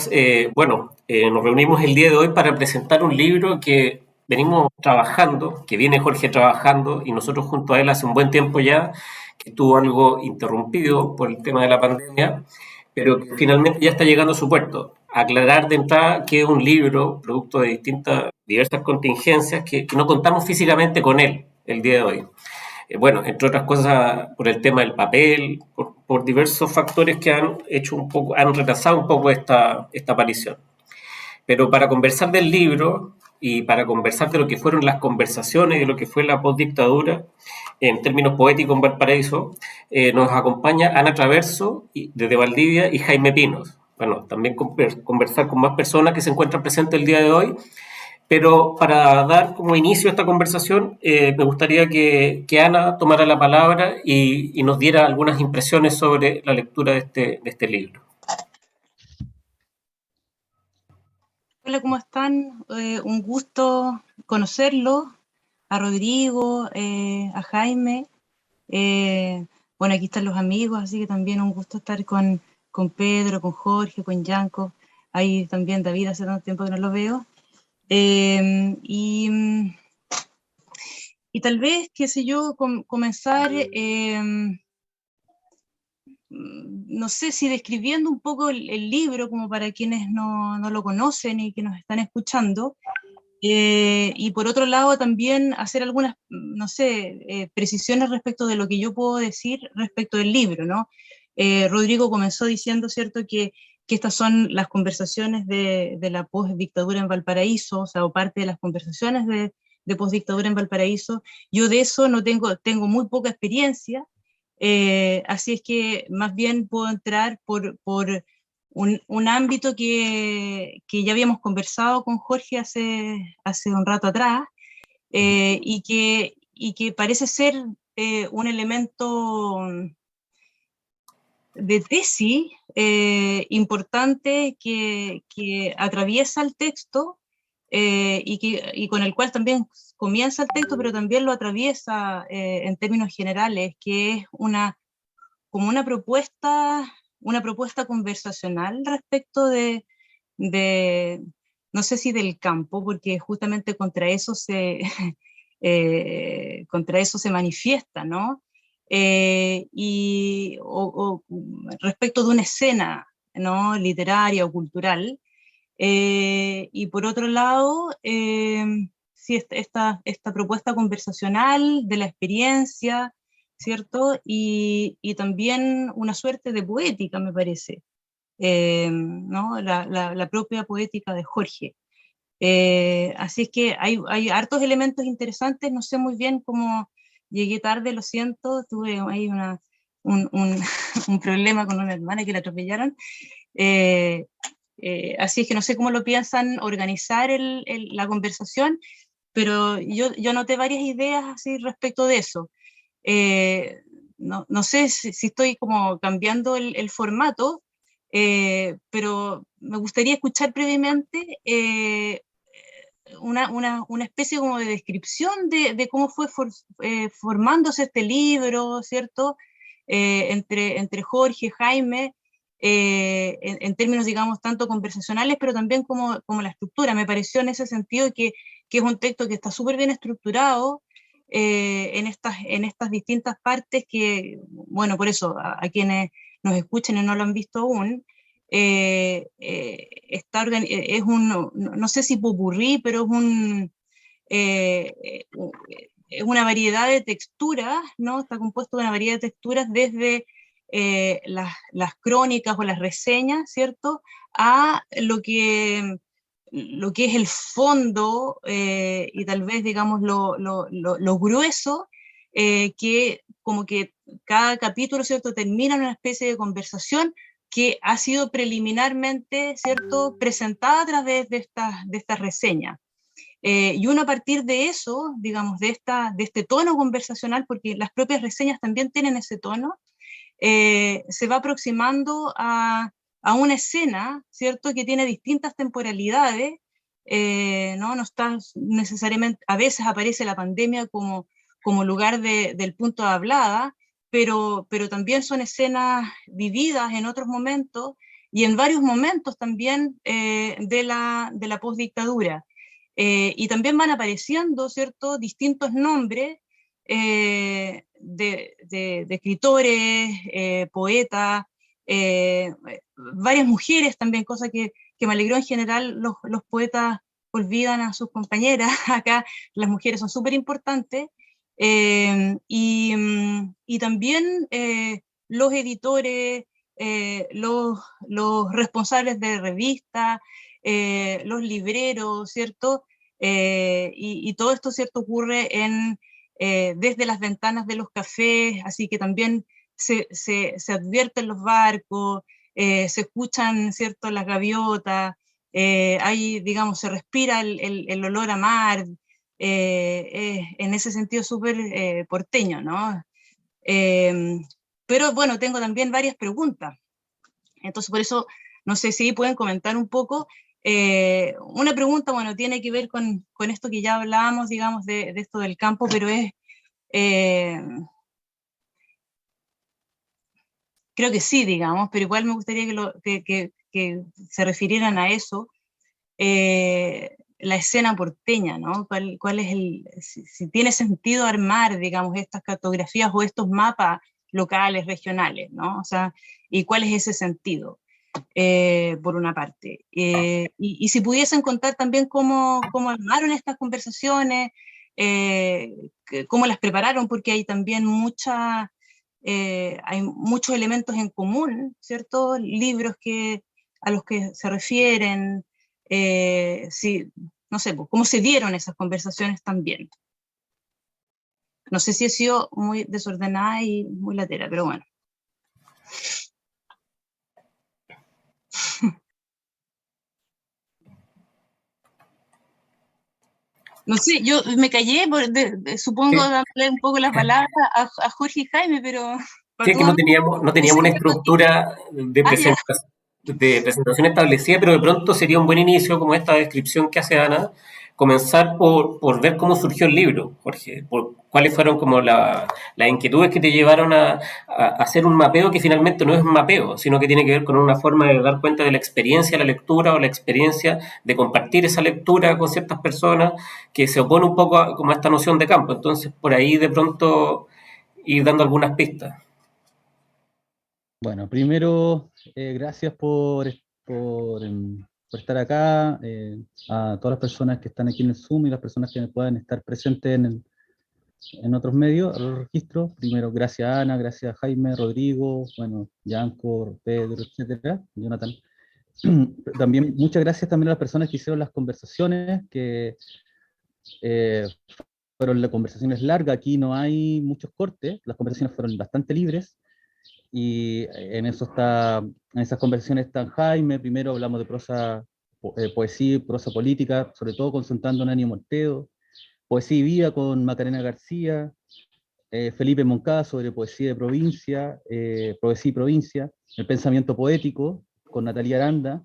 días. Nos reunimos el día de hoy para presentar un libro que venimos trabajando, que viene Jorge trabajando, y nosotros junto a él hace un buen tiempo ya, que estuvo algo interrumpido por el tema de la pandemia, pero que finalmente ya está llegando a su puerto. Aclarar de entrada que es un libro, producto de diversas contingencias, que no contamos físicamente con él el día de hoy. Entre otras cosas por el tema del papel, por diversos factores que han retrasado un poco esta aparición. Pero para conversar del libro y para conversar de lo que fueron las conversaciones, de lo que fue la postdictadura, en términos poéticos en Valparaíso, nos acompaña Ana Traverso desde Valdivia y Jaime Pinos. Bueno, también conversar con más personas que se encuentran presentes el día de hoy, pero para dar como inicio a esta conversación, me gustaría que Ana tomara la palabra y nos diera algunas impresiones sobre la lectura de este libro. Hola, ¿cómo están? Un gusto conocerlo, a Rodrigo, a Jaime. Aquí están los amigos, así que también un gusto estar con Pedro, con Jorge, con Yanko. Ahí también David, hace tanto tiempo que no lo veo. Y tal vez, qué sé yo, comenzar, no sé si describiendo un poco el libro, como para quienes no lo conocen y que nos están escuchando, y por otro lado también hacer algunas, no sé, precisiones respecto de lo que yo puedo decir respecto del libro, ¿no? Rodrigo comenzó diciendo, ¿cierto?, que estas son las conversaciones de la postdictadura en Valparaíso, o sea, o parte de las conversaciones de postdictadura en Valparaíso. Yo de eso no tengo muy poca experiencia, así es que más bien puedo entrar por un ámbito que ya habíamos conversado con Jorge hace un rato atrás, y que parece ser un elemento de tesis importante que atraviesa el texto, y con el cual también comienza el texto, pero también lo atraviesa en términos generales, que es como una propuesta conversacional respecto no sé si del campo, porque justamente contra eso contra eso se manifiesta, ¿no? O respecto de una escena, ¿no?, literaria o cultural. Y por otro lado, sí, esta propuesta conversacional de la experiencia, ¿cierto? Y también una suerte de poética, me parece, ¿no? La propia poética de Jorge. Así es que hay hartos elementos interesantes, no sé muy bien cómo llegué tarde, lo siento, tuve ahí un problema con una hermana que la atropellaron. Así es que no sé cómo lo piensan organizar la conversación, pero yo anoté varias ideas así respecto de eso. No sé si estoy como cambiando el formato, pero me gustaría escuchar previamente una especie como de descripción de cómo fue formándose este libro, ¿cierto? Entre Jorge, Jaime, en términos, digamos, tanto conversacionales, pero también como la estructura. Me pareció en ese sentido que es un texto que está súper bien estructurado, en estas distintas partes que, bueno, por eso, a quienes nos escuchen y no lo han visto aún, es no sé si popurrí, pero es una variedad de texturas, ¿no? Está compuesto de una variedad de texturas desde las crónicas o las reseñas, ¿cierto?, a lo que es el fondo, y tal vez, digamos, lo grueso, que como que cada capítulo, ¿cierto?, termina en una especie de conversación que ha sido preliminarmente, ¿cierto?, presentada a través de estas reseñas. Y uno a partir de eso, digamos, de este tono conversacional, porque las propias reseñas también tienen ese tono, se va aproximando a una escena, ¿cierto?, que tiene distintas temporalidades, no está necesariamente, a veces aparece la pandemia como lugar del punto de hablada, pero también son escenas vividas en otros momentos y en varios momentos también de la postdictadura. Y también van apareciendo, ¿cierto?, distintos nombres de escritores, poetas, varias mujeres también, cosa que me alegró. En general los poetas olvidan a sus compañeras, acá las mujeres son súper importantes, y también los editores, los responsables de revistas, los libreros, ¿cierto? Y todo esto, ¿cierto?, ocurre desde las ventanas de los cafés, así que también se advierten los barcos, se escuchan, ¿cierto?, las gaviotas, hay, digamos, se respira el olor a mar, en ese sentido súper porteño, ¿no? Pero bueno, tengo también varias preguntas, entonces por eso no sé si pueden comentar un poco. Una pregunta, bueno, tiene que ver con esto que ya hablábamos, digamos, de esto del campo, pero eh, creo que sí, digamos, pero igual me gustaría que se refirieran a eso. La escena porteña, ¿no? ¿Cuál es si tiene sentido armar, digamos, estas cartografías o estos mapas locales, regionales, ¿no? O sea, ¿y cuál es ese sentido? Por una parte. Y si pudiesen contar también cómo armaron estas conversaciones, cómo las prepararon, porque hay también hay muchos elementos en común, ¿cierto? Libros a los que se refieren, si, no sé, pues, cómo se dieron esas conversaciones también. No sé si he sido muy desordenada y muy latera, pero bueno. No sé, yo me callé, supongo Sí, darle un poco las palabras a Jorge y Jaime, pero sí, para es que todos, no no teníamos sé una qué contigo. estructura Ah, ya, de presentación establecida, pero de pronto sería un buen inicio, como esta descripción que hace Ana, comenzar por ver cómo surgió el libro, Jorge, por cuáles fueron como las inquietudes que te llevaron a hacer un mapeo que finalmente no es un mapeo, sino que tiene que ver con una forma de dar cuenta de la experiencia de la lectura o la experiencia de compartir esa lectura con ciertas personas que se opone un poco como a esta noción de campo. Entonces, por ahí de pronto ir dando algunas pistas. Bueno, primero, gracias por estar acá, a todas las personas que están aquí en el Zoom y las personas que puedan estar presentes en otros medios, a los registros. Primero, gracias a Ana, gracias a Jaime, Rodrigo, bueno, Yanko, Pedro, etcétera, Jonathan. También muchas gracias también a las personas que hicieron las conversaciones, que eh, fueron las conversaciones largas, aquí no hay muchos cortes, las conversaciones fueron bastante libres. Y en esas conversaciones están Jaime, primero hablamos de poesía, prosa política, sobre todo consultando a Nani Morteo, poesía y vida con Macarena García, Felipe Moncada sobre poesía de provincia, poesía y provincia, el pensamiento poético con Natalia Aranda,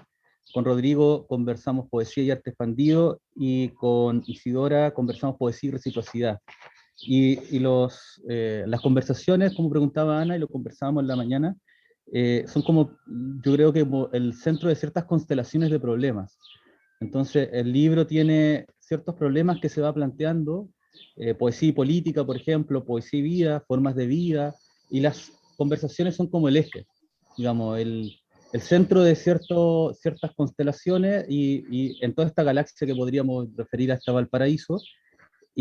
con Rodrigo conversamos poesía y arte expandido, y con Isidora conversamos poesía y reciprocidad. Las conversaciones, como preguntaba Ana, y lo conversábamos en la mañana, son como, yo creo que como el centro de ciertas constelaciones de problemas. Entonces, el libro tiene ciertos problemas que se va planteando, poesía y política, por ejemplo, poesía y vida, formas de vida, y las conversaciones son como el eje, digamos, el centro de ciertas constelaciones, y en toda esta galaxia que podríamos referir hasta Valparaíso,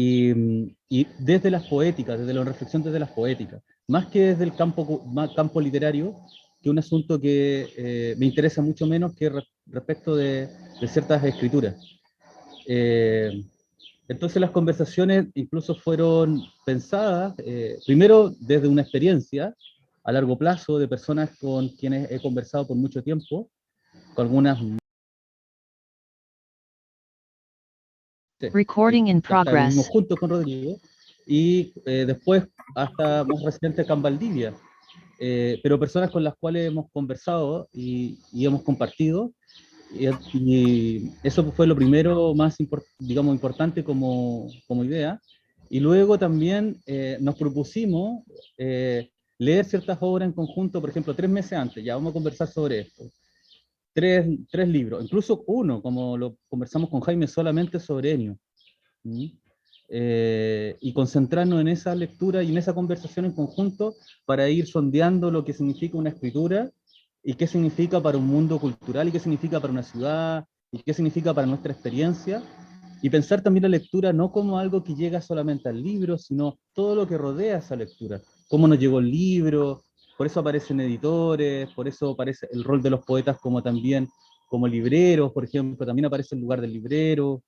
y desde las poéticas, desde la reflexión desde las poéticas, más que desde el campo literario, que un asunto que me interesa mucho menos que respecto de ciertas escrituras. Eh, entonces las conversaciones incluso fueron pensadas, primero desde una experiencia a largo plazo de personas con quienes he conversado por mucho tiempo, con algunas Recording in hasta vivimos progress. juntos con Rodrigo, y después hasta más reciente acá en Valdivia, pero personas con las cuales hemos conversado y hemos compartido, y eso fue lo primero más digamos, importante como idea. Y luego también nos propusimos leer ciertas obras en conjunto, por ejemplo, 3 meses antes, ya vamos a conversar sobre esto. tres libros, incluso uno, como lo conversamos con Jaime, solamente sobre Ennio. Y concentrarnos en esa lectura y en esa conversación en conjunto para ir sondeando lo que significa una escritura y qué significa para un mundo cultural y qué significa para una ciudad y qué significa para nuestra experiencia, y pensar también la lectura no como algo que llega solamente al libro, sino todo lo que rodea esa lectura, cómo nos llegó el libro. Por eso aparecen editores, por eso aparece el rol de los poetas como también como libreros, por ejemplo, también aparece el lugar del librero,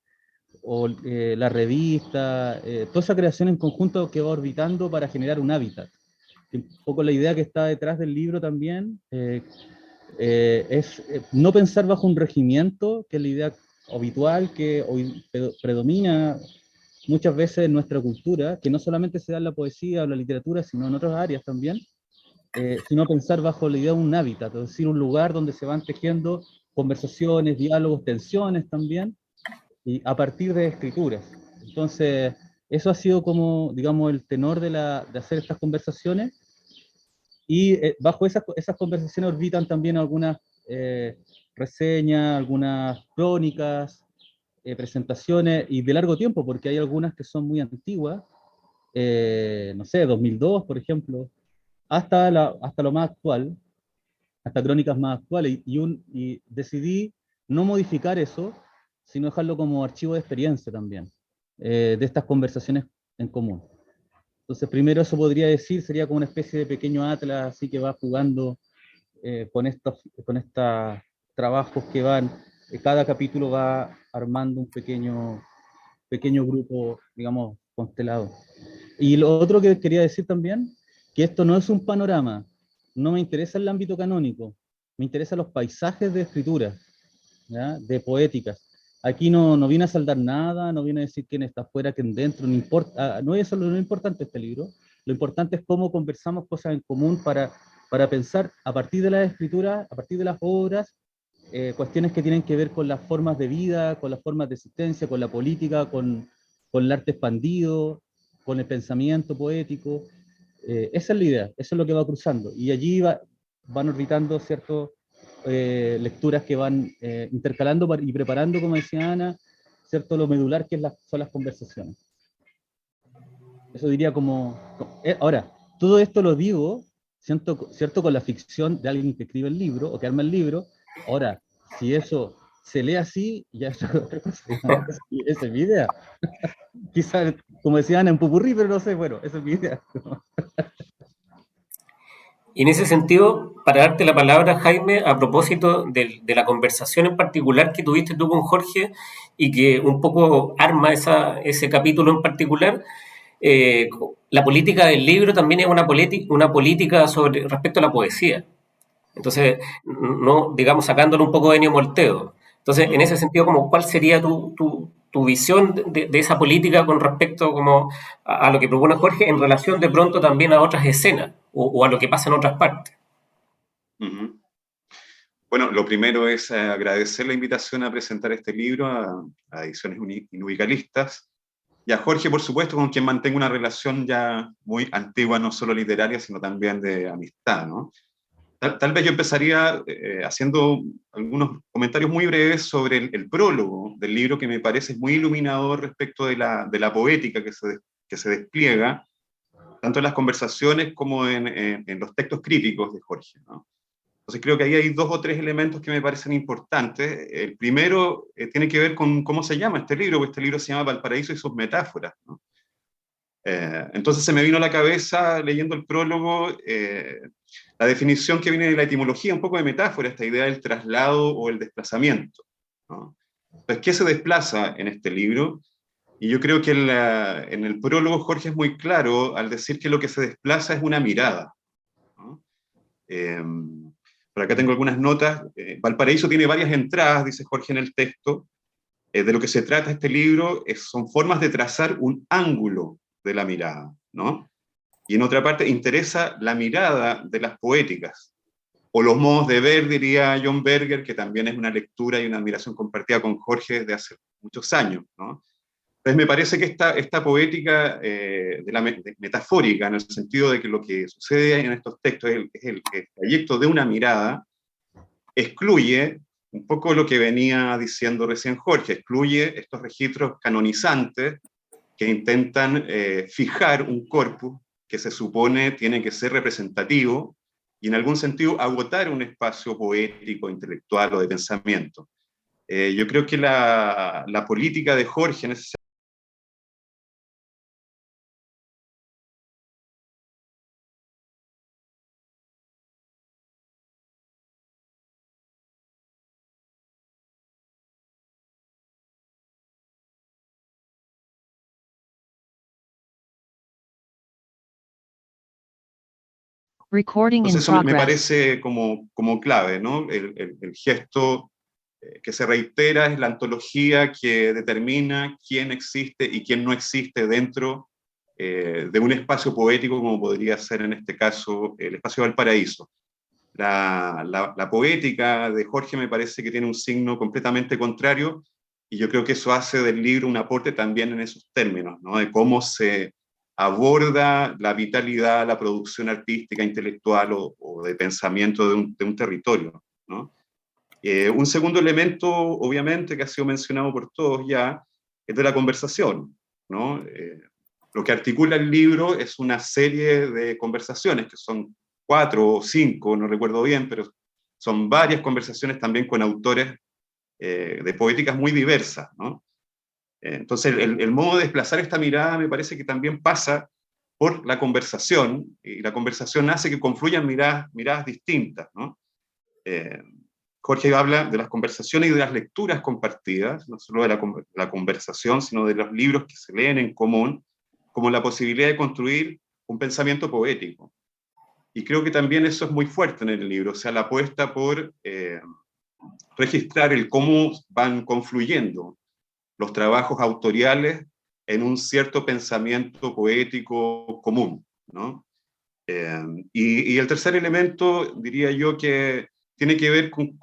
o la revista, toda esa creación en conjunto que va orbitando para generar un hábitat. Y un poco la idea que está detrás del libro también es no pensar bajo un regimiento, que es la idea habitual que hoy predomina muchas veces en nuestra cultura, que no solamente se da en la poesía o la literatura, sino en otras áreas también, sino pensar bajo la idea de un hábitat, es decir, un lugar donde se van tejiendo conversaciones, diálogos, tensiones también, y a partir de escrituras. Entonces, eso ha sido como, digamos, el tenor de hacer estas conversaciones, y bajo esas conversaciones orbitan también algunas reseñas, algunas crónicas, presentaciones, y de largo tiempo, porque hay algunas que son muy antiguas, no sé, 2002, por ejemplo, hasta lo más actual, hasta crónicas más actuales, y decidí no modificar eso, sino dejarlo como archivo de experiencia también, de estas conversaciones en común. Entonces, primero eso podría decir, sería como una especie de pequeño atlas, así que va jugando con estos trabajos que van, cada capítulo va armando un pequeño grupo, digamos, constelado. Y lo otro que quería decir también, que esto no es un panorama, no me interesa el ámbito canónico, me interesan los paisajes de escritura, ¿ya? De poéticas. Aquí no viene a saldar nada, no viene a decir quién está afuera, quién dentro, no importa, no es eso lo importante de este libro, lo importante es cómo conversamos cosas en común para pensar a partir de la escritura, a partir de las obras, cuestiones que tienen que ver con las formas de vida, con las formas de existencia, con la política, con el arte expandido, con el pensamiento poético. Esa es la idea, eso es lo que va cruzando. Y allí van orbitando ciertas lecturas que van intercalando y preparando, como decía Ana, cierto lo medular que son las conversaciones. Eso diría ahora, todo esto lo digo, ¿cierto? Con la ficción de alguien que escribe el libro o que arma el libro. Ahora, si eso se lee así, ya es otra cosa. Esa es mi idea. Quizás, como decía Ana, en pupurrí, pero no sé, bueno, esa es mi idea. Y en ese sentido, para darte la palabra, Jaime, a propósito de la conversación en particular que tuviste tú con Jorge y que un poco arma ese capítulo en particular, eh, la política del libro también es una política respecto a la poesía. Entonces, no, digamos, sacándolo un poco de Ennio Morteo. Entonces, en ese sentido, como, ¿cuál sería tu visión de esa política con respecto como a lo que propone Jorge en relación de pronto también a otras escenas o a lo que pasa en otras partes? Uh-huh. Bueno, lo primero es agradecer la invitación a presentar este libro a Ediciones Inubicalistas, y a Jorge, por supuesto, con quien mantengo una relación ya muy antigua, no solo literaria, sino también de amistad, ¿no? Tal vez yo empezaría haciendo algunos comentarios muy breves sobre el prólogo del libro, que me parece muy iluminador respecto de la poética que se despliega, tanto en las conversaciones como en los textos críticos de Jorge, ¿no? Entonces creo que ahí hay dos o tres elementos que me parecen importantes. El primero tiene que ver con cómo se llama este libro, porque este libro se llama Valparaíso y sus metáforas, ¿no? Entonces se me vino a la cabeza, leyendo el prólogo, la definición que viene de la etimología, un poco de metáfora, esta idea del traslado o el desplazamiento, ¿no? Entonces, ¿qué se desplaza en este libro? Y yo creo que en el prólogo Jorge es muy claro al decir que lo que se desplaza es una mirada, ¿no? Por acá tengo algunas notas. Valparaíso tiene varias entradas, dice Jorge en el texto. De lo que se trata este libro son formas de trazar un ángulo de la mirada, ¿no? Y en otra parte interesa la mirada de las poéticas, o los modos de ver, diría John Berger, que también es una lectura y una admiración compartida con Jorge desde hace muchos años, ¿no? Entonces me parece que esta poética metafórica, en el sentido de que lo que sucede en estos textos es el trayecto de una mirada, excluye un poco lo que venía diciendo recién Jorge, excluye estos registros canonizantes que intentan fijar un corpus que se supone tiene que ser representativo y en algún sentido agotar un espacio poético, intelectual o de pensamiento. Yo creo que la política de Jorge en ese Recording in Entonces eso me progress. parece como clave, ¿no? El gesto que se reitera es la antología que determina quién existe y quién no existe dentro de un espacio poético como podría ser en este caso el espacio Valparaíso. La poética de Jorge me parece que tiene un signo completamente contrario y yo creo que eso hace del libro un aporte también en esos términos, ¿no? De cómo se aborda la vitalidad, la producción artística, intelectual o de pensamiento de un territorio, ¿no? Un segundo elemento, obviamente, que ha sido mencionado por todos ya, es de la conversación, ¿no? Lo que articula el libro es una serie de conversaciones, que son 4 o 5, no recuerdo bien, pero son varias conversaciones también con autores de poéticas muy diversas, ¿no? Entonces, el modo de desplazar esta mirada me parece que también pasa por la conversación, y la conversación hace que confluyan miradas distintas, ¿no? Jorge habla de las conversaciones y de las lecturas compartidas, no solo de la conversación, sino de los libros que se leen en común, como la posibilidad de construir un pensamiento poético. Y creo que también eso es muy fuerte en el libro, o sea, la apuesta por registrar el cómo van confluyendo los trabajos autoriales en un cierto pensamiento poético común, ¿no? Y el tercer elemento, diría yo, que tiene que ver con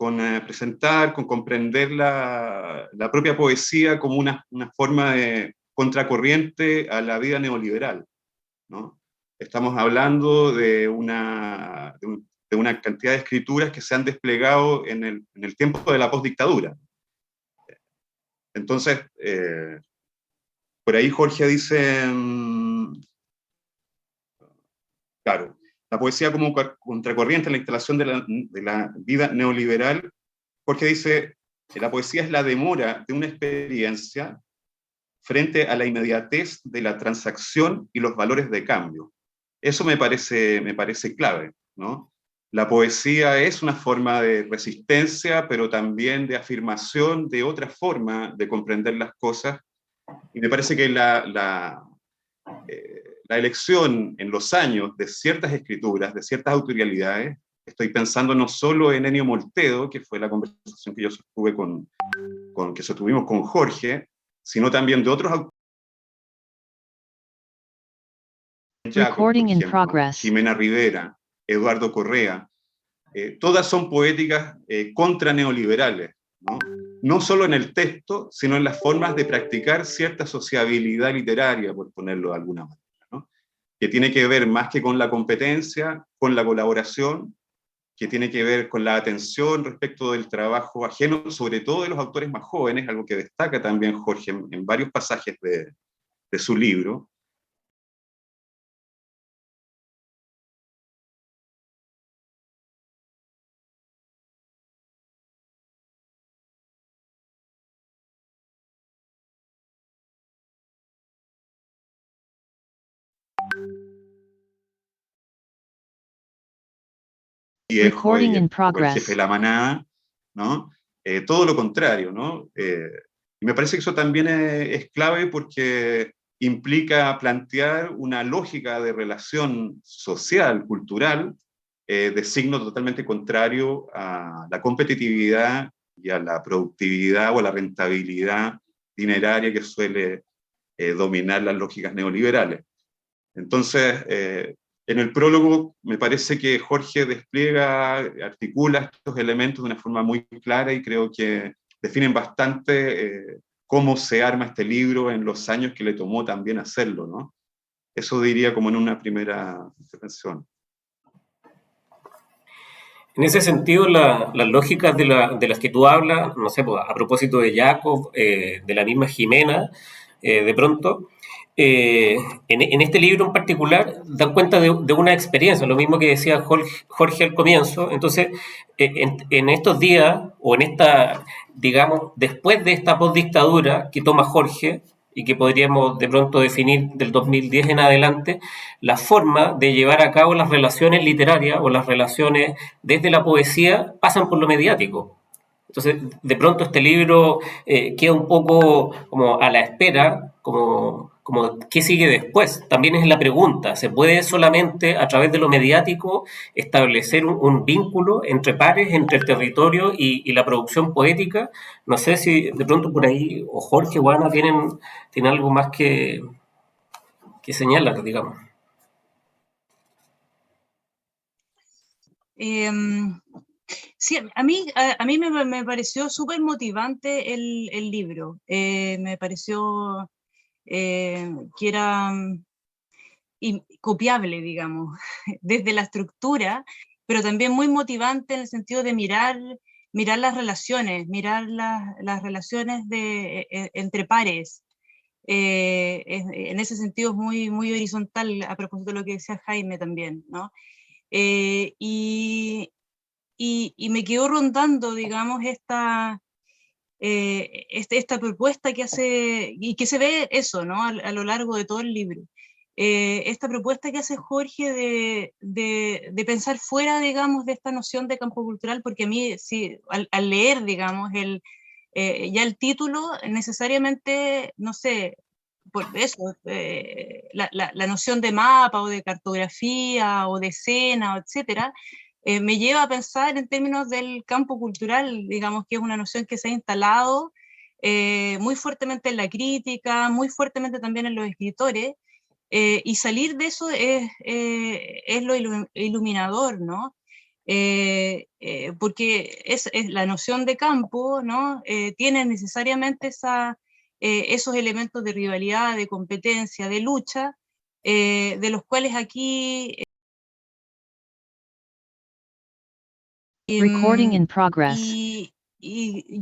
presentar, con comprender la propia poesía como una forma de contracorriente a la vida neoliberal, ¿no? Estamos hablando de una cantidad de escrituras que se han desplegado en el tiempo de la postdictadura. Entonces, por ahí Jorge dice, claro, la poesía como contracorriente en la instalación de la vida neoliberal. Jorge dice que la poesía es la demora de una experiencia frente a la inmediatez de la transacción y los valores de cambio. Eso me parece clave, ¿no? La poesía es una forma de resistencia, pero también de afirmación de otra forma de comprender las cosas. Y me parece que la elección en los años de ciertas escrituras, de ciertas autorialidades, estoy pensando no solo en Ennio Moltedo, que fue la conversación que yo sostuve que sostuvimos con Jorge, sino también de otros autores, por ejemplo, Jimena Rivera, Eduardo Correa, todas son poéticas contra neoliberales, ¿no? No solo en el texto, sino en las formas de practicar cierta sociabilidad literaria, por ponerlo de alguna manera, ¿no? Que tiene que ver más que con la competencia, con la colaboración, que tiene que ver con la atención respecto del trabajo ajeno, sobre todo de los autores más jóvenes, algo que destaca también Jorge en varios pasajes de su libro. Viejo, Recording in el progress. jefe de la manada, ¿no? Todo lo contrario, ¿no? Y me parece que eso también es clave porque implica plantear una lógica de relación social, cultural, de signo totalmente contrario a la competitividad y a la productividad o a la rentabilidad dineraria que suele dominar las lógicas neoliberales. Entonces, en el prólogo me parece que Jorge despliega, articula estos elementos de una forma muy clara y creo que definen bastante cómo se arma este libro en los años que le tomó también hacerlo, ¿no? Eso diría como en una primera intervención. En ese sentido, las lógicas de las que tú hablas, no sé, pues, a propósito de Jacob, de la misma Jimena, de pronto, en este libro en particular dan cuenta de una experiencia, lo mismo que decía Jorge al comienzo. Entonces, en estos días, o en esta, digamos, después de esta postdictadura que toma Jorge, y que podríamos de pronto definir del 2010 en adelante, la forma de llevar a cabo las relaciones literarias o las relaciones desde la poesía pasan por lo mediático. Entonces, de pronto este libro queda un poco como a la espera, como qué sigue después. También es la pregunta, ¿se puede solamente a través de lo mediático establecer un vínculo entre pares, entre el territorio y la producción poética? No sé si de pronto por ahí, o Jorge o Ana tienen algo más que señalar, digamos. Sí, a mí me pareció súper motivante el libro. Me pareció que era copiable, digamos, desde la estructura, pero también muy motivante en el sentido de mirar las relaciones, mirar las relaciones entre pares. En ese sentido es muy horizontal, a propósito de lo que decía Jaime también, ¿no? Y me quedó rondando, digamos, esta propuesta que hace, y que se ve eso, ¿no? A lo largo de todo el libro. Esta propuesta que hace Jorge de pensar fuera, digamos, de esta noción de campo cultural, porque a mí, sí, al leer, digamos, ya el título, necesariamente, no sé, por eso, la noción de mapa o de cartografía o de escena, etcétera, me lleva a pensar en términos del campo cultural, digamos que es una noción que se ha instalado muy fuertemente en la crítica, muy fuertemente también en los escritores, y salir de eso es lo iluminador, ¿no? Porque es la noción de campo, ¿no? Tiene necesariamente esos elementos de rivalidad, de competencia, de lucha, de los cuales aquí... Recording in progress. Y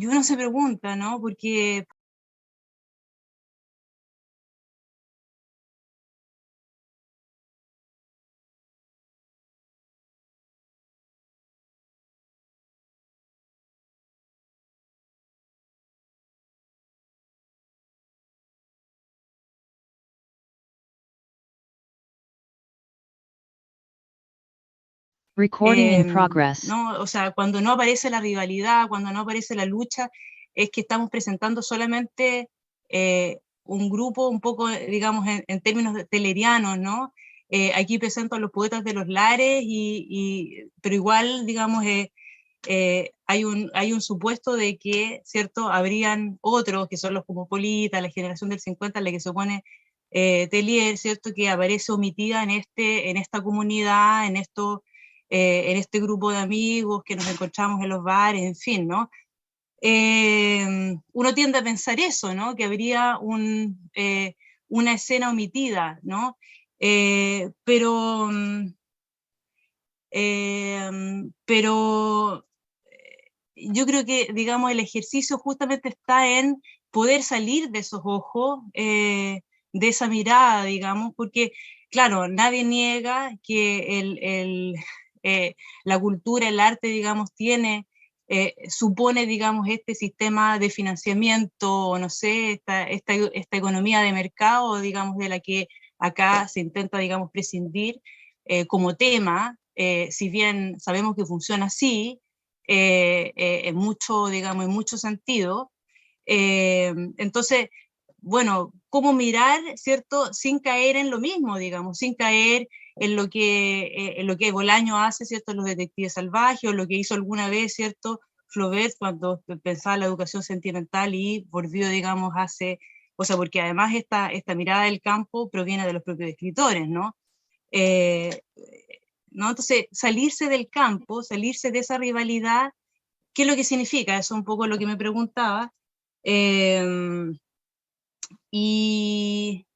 uno se pregunta, ¿no? Porque Recording in progress. ¿no? O sea, cuando no aparece la rivalidad, cuando no aparece la lucha, es que estamos presentando solamente un grupo un poco, digamos, en términos telerianos, ¿no? Aquí presento a los poetas de los lares, pero igual, digamos, hay un supuesto de que, ¿cierto?, habrían otros, que son los cosmopolitas, la generación del 50, la que se opone Tellier, ¿cierto?, que aparece omitida en esta comunidad, en este grupo de amigos que nos encontramos en los bares, en fin, ¿no? Uno tiende a pensar eso, ¿no? Que habría una escena omitida, ¿no? Pero yo creo que, digamos, el ejercicio justamente está en poder salir de esos ojos, de esa mirada, digamos, porque, claro, nadie niega que la cultura, el arte, digamos, supone, digamos, este sistema de financiamiento, no sé, esta economía de mercado, digamos, de la que acá se intenta, digamos, prescindir como tema, si bien sabemos que funciona así, en mucho, digamos, en mucho sentido. Entonces, bueno, cómo mirar, ¿cierto?, sin caer en lo mismo, digamos, sin caer en lo que Bolaño hace, ¿cierto?, en Los Detectives Salvajes, o lo que hizo alguna vez, ¿cierto?, Flaubert cuando pensaba en la educación sentimental y volvió, digamos, o sea, porque además esta mirada del campo proviene de los propios escritores, ¿no? Eh, ¿No? Entonces, salirse del campo, salirse de esa rivalidad, ¿qué es lo que significa? Eso es un poco lo que me preguntaba. Eh, y,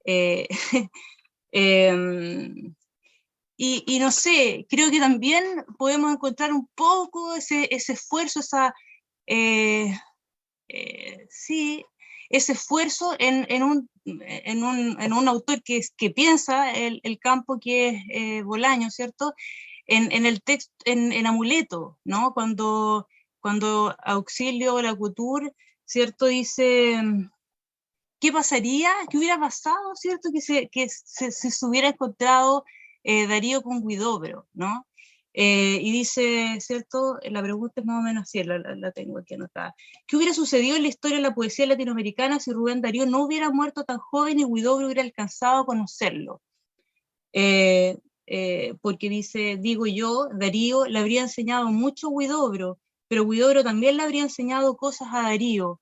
eh, eh, y no sé, creo que también podemos encontrar un poco ese esfuerzo, sí, ese esfuerzo en un autor que piensa el campo, que es Bolaño, ¿cierto? En el texto, en Amuleto, ¿no? Cuando Auxilio Lacouture, ¿cierto? Dice, ¿qué pasaría? ¿Qué hubiera pasado, ¿cierto? Que se hubiera encontrado Darío con Huidobro, ¿no? Y dice, ¿cierto? La pregunta es más o menos así, la tengo aquí anotada. ¿Qué hubiera sucedido en la historia de la poesía latinoamericana si Rubén Darío no hubiera muerto tan joven y Huidobro hubiera alcanzado a conocerlo? Porque dice, digo yo, Darío le habría enseñado mucho a Huidobro, pero Huidobro también le habría enseñado cosas a Darío.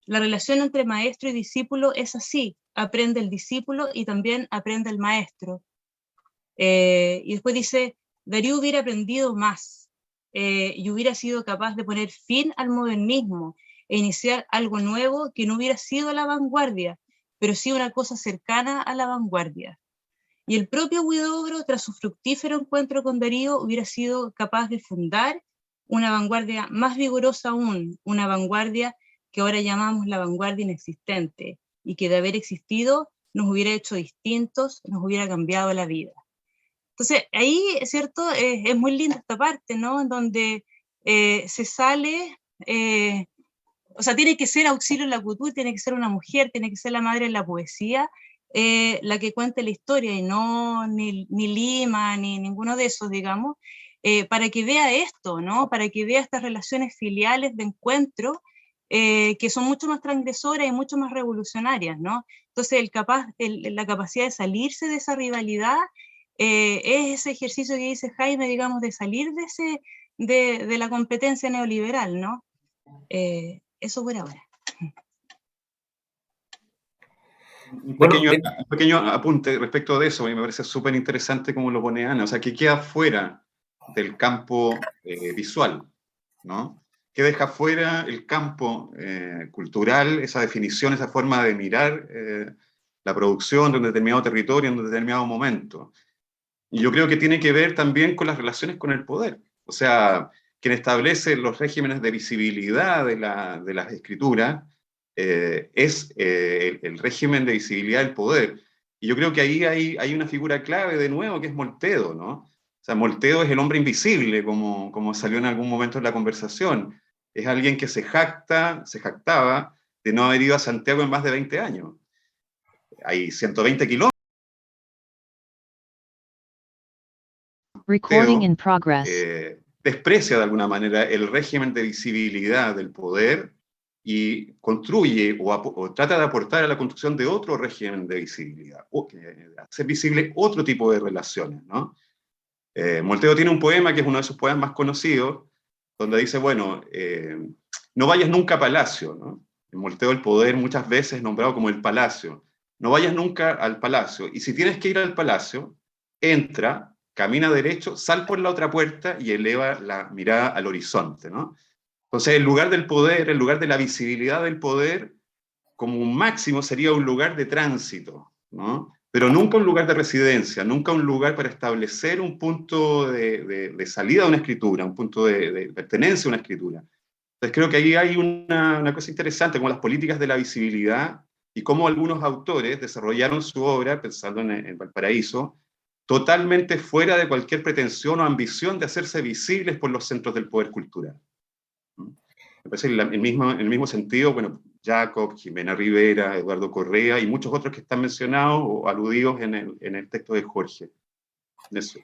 La relación entre maestro y discípulo es así, aprende el discípulo y también aprende el maestro. Y después dice, Darío hubiera aprendido más y hubiera sido capaz de poner fin al modernismo e iniciar algo nuevo que no hubiera sido la vanguardia, pero sí una cosa cercana a la vanguardia. Y el propio Huidobro, tras su fructífero encuentro con Darío, hubiera sido capaz de fundar una vanguardia más vigorosa aún, una vanguardia que ahora llamamos la vanguardia inexistente, y que de haber existido nos hubiera hecho distintos, nos hubiera cambiado la vida. Entonces, ahí, ¿cierto? Es muy linda esta parte, ¿no? En donde se sale, o sea, tiene que ser Auxilio Lacouture, tiene que ser una mujer, tiene que ser la madre de la poesía, la que cuente la historia, y no ni Lima, ni ninguno de esos, digamos, para que vea esto, ¿no? Para que vea estas relaciones filiales de encuentro, que son mucho más transgresoras y mucho más revolucionarias, ¿no? Entonces, la capacidad de salirse de esa rivalidad es ese ejercicio que dice Jaime, digamos, de salir de la competencia neoliberal, ¿no? Eso por ahora. Un Bueno, pequeño apunte respecto de eso, y me parece súper interesante cómo lo pone Ana, o sea, que queda fuera del campo visual, ¿no? Que deja fuera el campo cultural, esa definición, esa forma de mirar la producción de un determinado territorio en un determinado momento. Y yo creo que tiene que ver también con las relaciones con el poder. O sea, quien establece los regímenes de visibilidad de las escrituras es el régimen de visibilidad del poder. Y yo creo que ahí hay una figura clave de nuevo, que es Moltedo, ¿no? O sea, Moltedo es el hombre invisible, como salió en algún momento en la conversación. Es alguien que se jactaba de no haber ido a Santiago en más de 20 años. Hay 120 kilómetros. Recording in progress. Desprecia de alguna manera el régimen de visibilidad del poder y construye o trata de aportar a la construcción de otro régimen de visibilidad, hacer visible otro tipo de relaciones, ¿no? Moltedo tiene un poema que es uno de sus poemas más conocidos, donde dice, bueno, no vayas nunca a palacio, ¿no? En Moltedo el poder muchas veces es nombrado como el palacio. No vayas nunca al palacio, y si tienes que ir al palacio, entra, camina derecho, sal por la otra puerta y eleva la mirada al horizonte, ¿no? Entonces, el lugar del poder, el lugar de la visibilidad del poder, como un máximo sería un lugar de tránsito, ¿no? Pero nunca un lugar de residencia, nunca un lugar para establecer un punto de salida de una escritura, un punto de pertenencia a una escritura. Entonces creo que ahí hay una cosa interesante, como las políticas de la visibilidad y cómo algunos autores desarrollaron su obra, pensando en Valparaíso, totalmente fuera de cualquier pretensión o ambición de hacerse visibles por los centros del poder cultural. Me parece que en el mismo sentido, bueno, Jacob, Jimena Rivera, Eduardo Correa y muchos otros que están mencionados o aludidos en el texto de Jorge. Eso.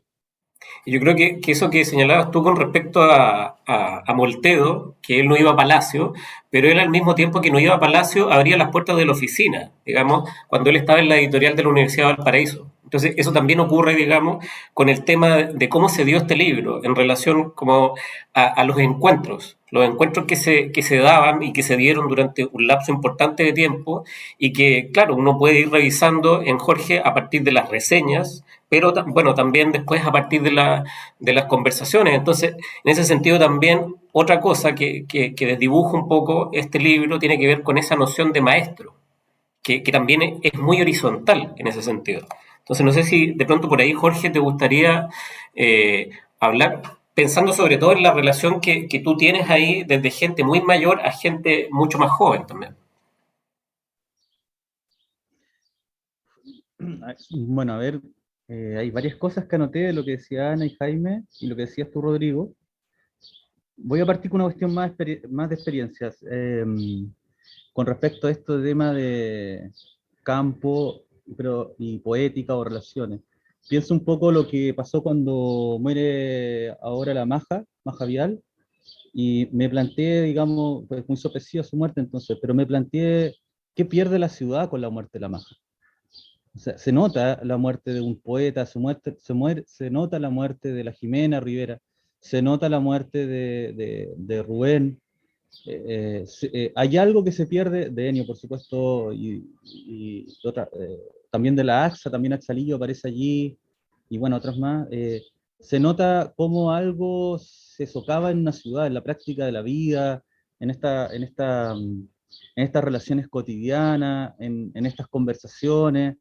yo creo que eso que señalabas tú con respecto a Moltedo, que él no iba a Palacio, pero él al mismo tiempo que no iba a Palacio abría las puertas de la oficina, digamos, cuando él estaba en la editorial de la Universidad de Valparaíso. Entonces, eso también ocurre, digamos, con el tema de cómo se dio este libro en relación como a los encuentros que se daban y que se dieron durante un lapso importante de tiempo y que, claro, uno puede ir revisando en Jorge a partir de las reseñas, pero bueno, también después a partir de las conversaciones. Entonces, en ese sentido también otra cosa que desdibuja un poco este libro tiene que ver con esa noción de maestro, que también es muy horizontal en ese sentido. Entonces, no sé si de pronto por ahí, Jorge, te gustaría hablar, pensando sobre todo en la relación que tú tienes ahí desde gente muy mayor a gente mucho más joven también. Bueno, a ver, hay varias cosas que anoté de lo que decía Ana y Jaime y lo que decías tú, Rodrigo. Voy a partir con una cuestión más de experiencias. Con respecto a este tema de campo y poética o relaciones. Pienso un poco lo que pasó cuando muere ahora la Maja Vial, y me planteé, digamos, pues muy sorpresiva su muerte entonces, pero me planteé qué pierde la ciudad con la muerte de la Maja. O sea, se nota la muerte de un poeta, se nota la muerte de la Jimena Rivera, se nota la muerte de Rubén. Hay algo que se pierde de Ennio, por supuesto, y también de la AXA, también Axalillo aparece allí, y bueno, otras más. Se nota cómo algo se socava en una ciudad, en la práctica de la vida, en estas relaciones cotidianas, en estas conversaciones.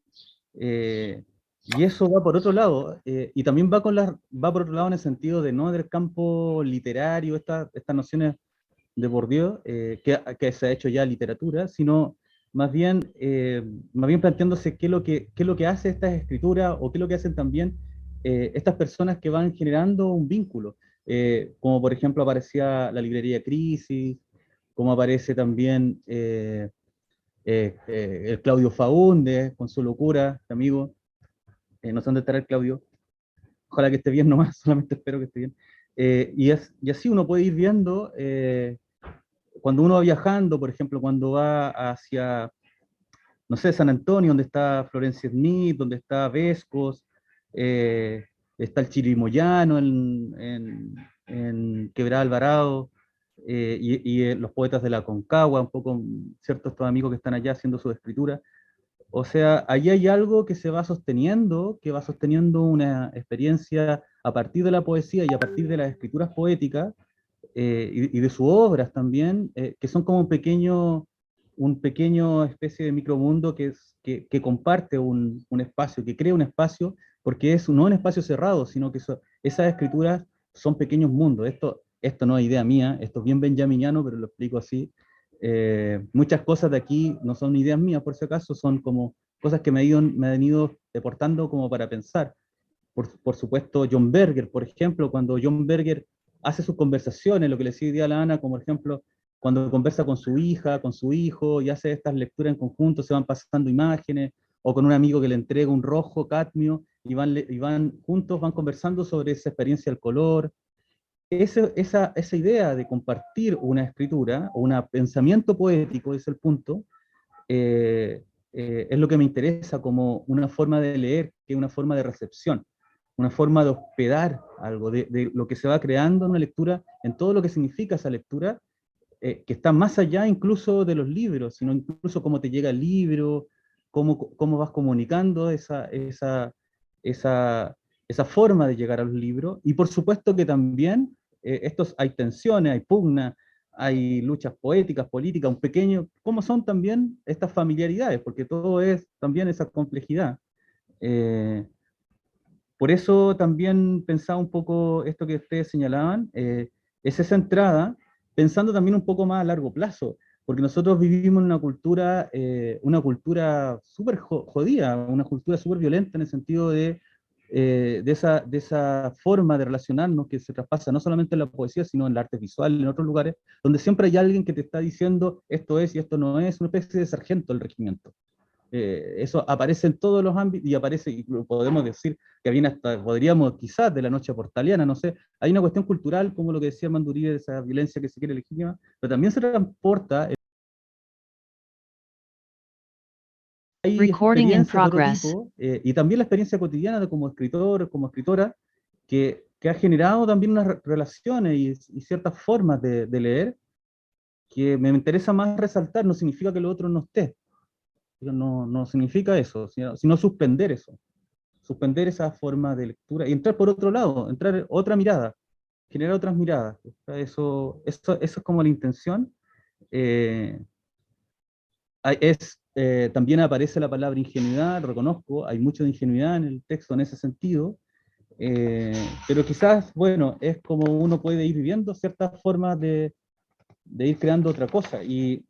Y eso va por otro lado, y también va por otro lado en el sentido de no del campo literario, estas nociones de Bourdieu, que se ha hecho ya literatura, sino más bien planteándose qué es lo que hace estas escrituras o qué es lo que hacen también estas personas que van generando un vínculo. Como por ejemplo aparecía la librería Crisis, como aparece también el Claudio Faúndez con su locura, este amigo. No sé dónde estará el Claudio. Ojalá que esté bien nomás, solamente espero que esté bien. Y así uno puede ir viendo cuando uno va viajando, por ejemplo, cuando va hacia, no sé, San Antonio, donde está Florencia Smith, donde está Vescos, eh, está el Chirimoyano en Quebrada Alvarado, los poetas de la Concagua, un poco, ciertos estos amigos que están allá haciendo su escritura. O sea, ahí hay algo que va sosteniendo una experiencia a partir de la poesía y a partir de las escrituras poéticas, y de sus obras también, que son como un pequeño especie de micromundo que comparte un espacio, que crea un espacio, porque no un espacio cerrado, sino que esas escrituras son pequeños mundos. Esto no es idea mía, esto es bien benjaminiano, pero lo explico así. Muchas cosas de aquí no son ideas mías, por si acaso, son como cosas que me han ido deportando como para pensar. Por supuesto, John Berger, por ejemplo, cuando John Berger hace sus conversaciones, lo que le decía a la Ana, como por ejemplo, cuando conversa con su hija, con su hijo, y hace estas lecturas en conjunto, se van pasando imágenes, o con un amigo que le entrega un rojo cadmio, y van juntos, van conversando sobre esa experiencia del color. Esa idea de compartir una escritura, o un pensamiento poético, es el punto, es lo que me interesa como una forma de leer, que es una forma de recepción, una forma de hospedar algo, de lo que se va creando en una lectura, en todo lo que significa esa lectura, que está más allá incluso de los libros, sino incluso cómo te llega el libro, cómo vas comunicando esa forma de llegar a los libros, y por supuesto que también hay tensiones, hay pugnas, hay luchas poéticas, políticas, un pequeño, cómo son también estas familiaridades, porque todo es también esa complejidad. Eh, por eso también pensaba un poco esto que ustedes señalaban, es esa entrada, pensando también un poco más a largo plazo, porque nosotros vivimos en una cultura súper jodida, una cultura súper violenta en el sentido de esa forma de relacionarnos que se traspasa no solamente en la poesía, sino en el arte visual, en otros lugares, donde siempre hay alguien que te está diciendo esto es y esto no es, una especie de sargento del regimiento. Eso aparece en todos los ámbitos, y aparece, y podemos decir que viene hasta, podríamos quizás de la noche portaliana, no sé, hay una cuestión cultural, como lo que decía Mandurí, de esa violencia que se quiere legítima, pero también se transporta, hay Recording in experiencias de otro progress. tipo, y también la experiencia cotidiana de como escritor, como escritora, que ha generado también unas relaciones y ciertas formas de leer, que me interesa más resaltar. No significa que lo otro no esté, no significa eso, sino suspender eso, suspender esa forma de lectura y entrar por otro lado, entrar otra mirada, generar otras miradas. Eso es como la intención. Es También aparece la palabra ingenuidad, reconozco, hay mucho de ingenuidad en el texto en ese sentido, pero quizás, bueno, es como uno puede ir viviendo ciertas formas de ir creando otra cosa, y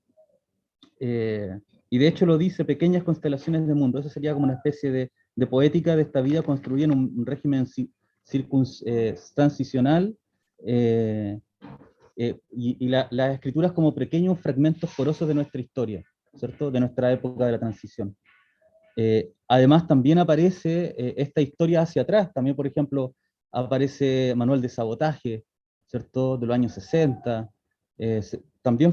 de hecho lo dice, pequeñas constelaciones de mundo, eso sería como una especie de poética de esta vida construida en un régimen transicional, y las escrituras como pequeños fragmentos porosos de nuestra historia, ¿cierto? De nuestra época de la transición. Además, también aparece esta historia hacia atrás, también, por ejemplo, aparece Manual de Sabotaje, ¿cierto? De los años 60, también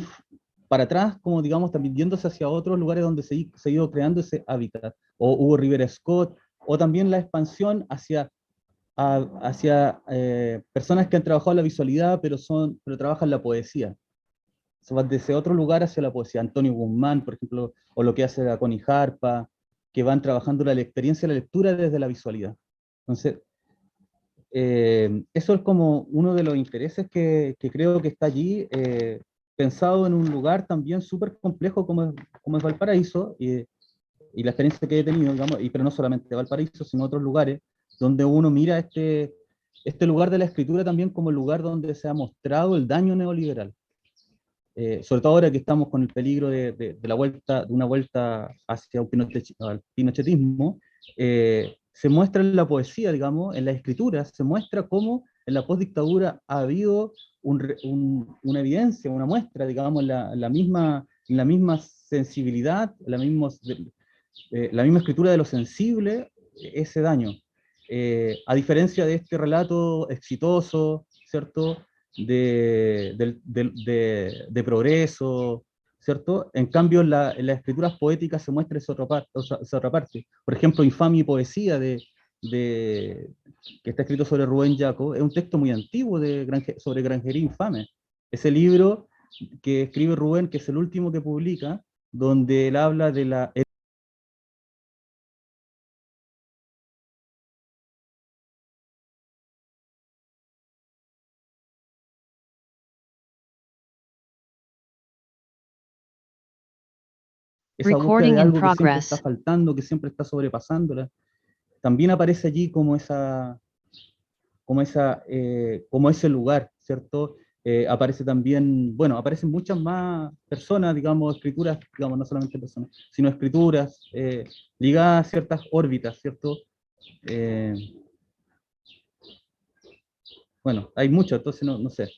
para atrás, como digamos, también yéndose hacia otros lugares donde se ha ido creando ese hábitat, o Hugo Rivera Scott, o también la expansión hacia personas que han trabajado la visualidad, pero trabajan la poesía. Se va desde otro lugar hacia la poesía. Antonio Guzmán, por ejemplo, o lo que hace la Connie Harpa, que van trabajando la experiencia de la lectura desde la visualidad. Entonces, eso es como uno de los intereses que creo que está allí, pensado en un lugar también súper complejo como es Valparaíso, y la experiencia que he tenido, digamos, pero no solamente Valparaíso, sino otros lugares, donde uno mira este lugar de la escritura también como el lugar donde se ha mostrado el daño neoliberal. Sobre todo ahora que estamos con el peligro de una vuelta hacia un al pinochetismo, se muestra en la poesía, digamos, en la escritura, se muestra cómo en la postdictadura ha habido una evidencia, una muestra, digamos, la misma sensibilidad, la misma escritura de lo sensible, ese daño. A diferencia de este relato exitoso, ¿cierto? De progreso, ¿cierto? En cambio, en las escrituras poéticas se muestra esa otra parte. Por ejemplo, Infamia y Poesía, que está escrito sobre Rubén Jaco, es un texto muy antiguo sobre Granjería Infame. Ese libro que escribe Rubén, que es el último que publica, donde él habla de la... esa búsqueda Recording de in algo que siempre está progress. faltando, que siempre está sobrepasándola. También aparece allí como ese lugar, ¿cierto? Aparece también, bueno, aparecen muchas más personas, digamos, escrituras, digamos, no solamente personas, sino escrituras ligadas a ciertas órbitas, ¿cierto? Eh, bueno, hay muchos, entonces no sé.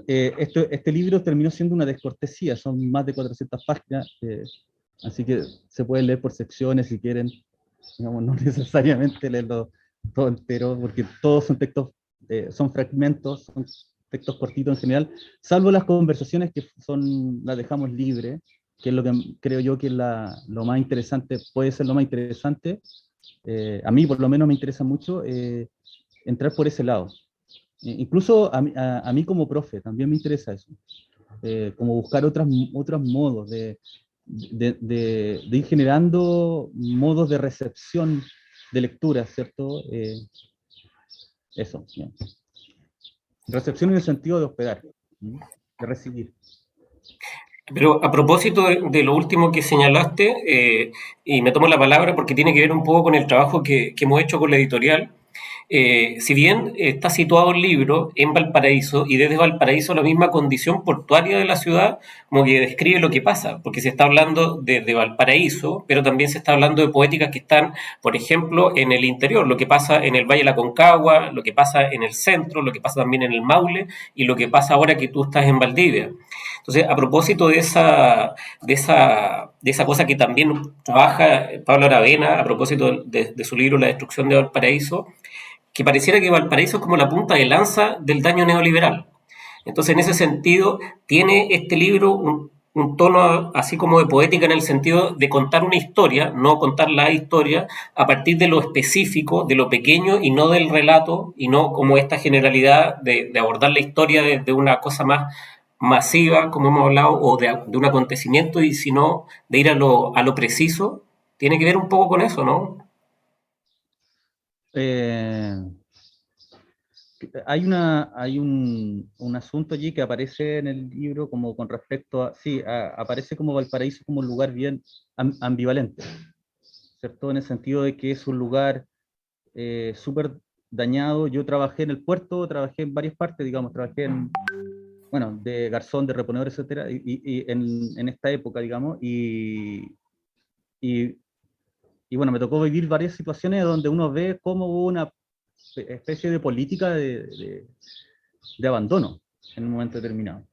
Este libro terminó siendo una descortesía, son más de 400 páginas, así que se puede leer por secciones si quieren, digamos, no necesariamente leerlo todo entero, porque todos son textos, son fragmentos, son textos cortitos en general, salvo las conversaciones que las dejamos libres, que es lo que creo yo que es lo más interesante, puede ser lo más interesante. A mí por lo menos me interesa mucho entrar por ese lado. Incluso a mí como profe también me interesa eso, como buscar otros modos de ir generando modos de recepción de lectura, ¿cierto? Eso, bien. Recepción en el sentido de hospedar, ¿sí? De recibir. Pero a propósito de lo último que señalaste, y me tomo la palabra porque tiene que ver un poco con el trabajo que hemos hecho con la editorial. Si bien está situado el libro en Valparaíso y desde Valparaíso la misma condición portuaria de la ciudad como que describe lo que pasa, porque se está hablando de Valparaíso, pero también se está hablando de poéticas que están, por ejemplo, en el interior, lo que pasa en el Valle de la Concagua, lo que pasa en el centro, lo que pasa también en el Maule y lo que pasa ahora que tú estás en Valdivia. Entonces, a propósito de esa cosa que también trabaja Pablo Aravena, a propósito de su libro La destrucción de Valparaíso, que pareciera que Valparaíso es como la punta de lanza del daño neoliberal. Entonces, en ese sentido, tiene este libro un tono así como de poética en el sentido de contar una historia, no contar la historia, a partir de lo específico, de lo pequeño y no del relato, y no como esta generalidad de abordar la historia de una cosa más masiva, como hemos hablado, o de un acontecimiento, y sino de ir a lo preciso, tiene que ver un poco con eso, ¿no? Eh, hay un asunto allí que aparece en el libro como con respecto a, sí, aparece como Valparaíso como un lugar bien ambivalente, ¿cierto? En el sentido de que es un lugar súper dañado. Yo trabajé en el puerto, trabajé en varias partes, digamos, trabajé en, bueno, de garzón, de reponedor, etcétera, y en esta época, digamos, y, y bueno, me tocó vivir varias situaciones donde uno ve cómo hubo una especie de política de abandono en un momento determinado.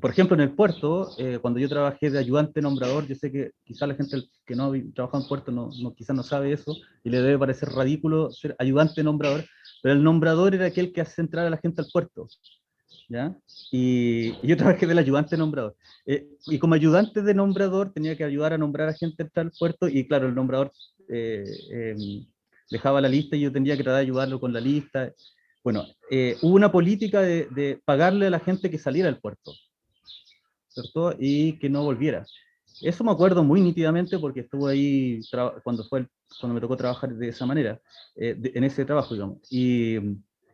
Por ejemplo, en el puerto, cuando yo trabajé de ayudante nombrador, yo sé que quizás la gente que no trabaja en puerto quizás no sabe eso, y le debe parecer ridículo ser ayudante nombrador, pero el nombrador era aquel que hace entrar a la gente al puerto, ¿ya? Y yo trabajé del ayudante nombrador. Y como ayudante de nombrador tenía que ayudar a nombrar a gente a entrar al puerto, y claro, el nombrador dejaba la lista y yo tenía que tratar de ayudarlo con la lista. Bueno, hubo una política de pagarle a la gente que saliera del puerto, ¿cierto? Y que no volviera. Eso me acuerdo muy nítidamente porque estuve ahí cuando me tocó trabajar de esa manera, en ese trabajo, digamos. Y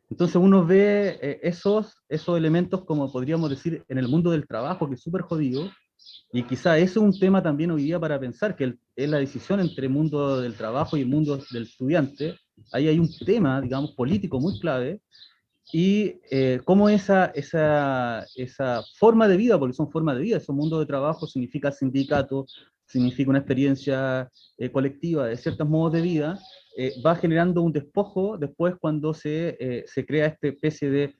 entonces uno ve esos elementos, como podríamos decir, en el mundo del trabajo, que es súper jodido, y quizá eso es un tema también hoy día para pensar, que es la decisión entre el mundo del trabajo y el mundo del estudiante. Ahí hay un tema, digamos, político muy clave, y cómo esa forma de vida, porque son formas de vida, ese mundo de trabajo significa sindicato, significa una experiencia colectiva de ciertos modos de vida, va generando un despojo después cuando se crea esta especie de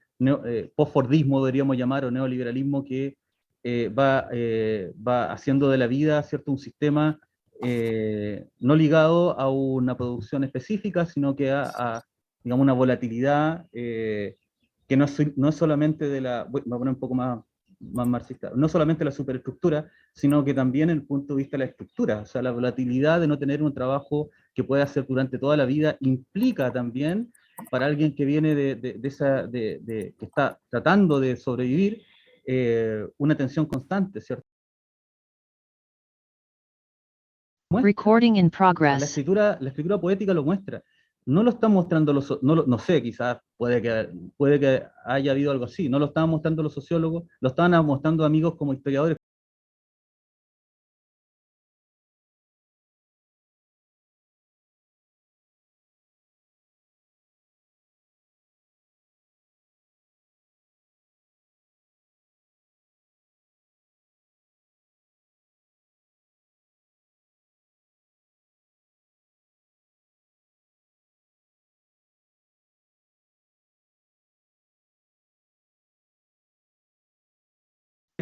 post-fordismo, deberíamos llamar, o neoliberalismo, que va haciendo de la vida, ¿cierto?, un sistema no ligado a una producción específica, sino que digamos, una volatilidad que no es solamente me voy a poner un poco más marxista, no solamente la superestructura, sino que también el punto de vista de la estructura. O sea, la volatilidad de no tener un trabajo que pueda hacer durante toda la vida implica también, para alguien que viene que está tratando de sobrevivir, una tensión constante, ¿cierto? Recording in La progress. escritura poética lo muestra. No lo están mostrando no sé, quizás puede que haya habido algo así. No lo estaban mostrando los sociólogos, lo estaban mostrando amigos como historiadores.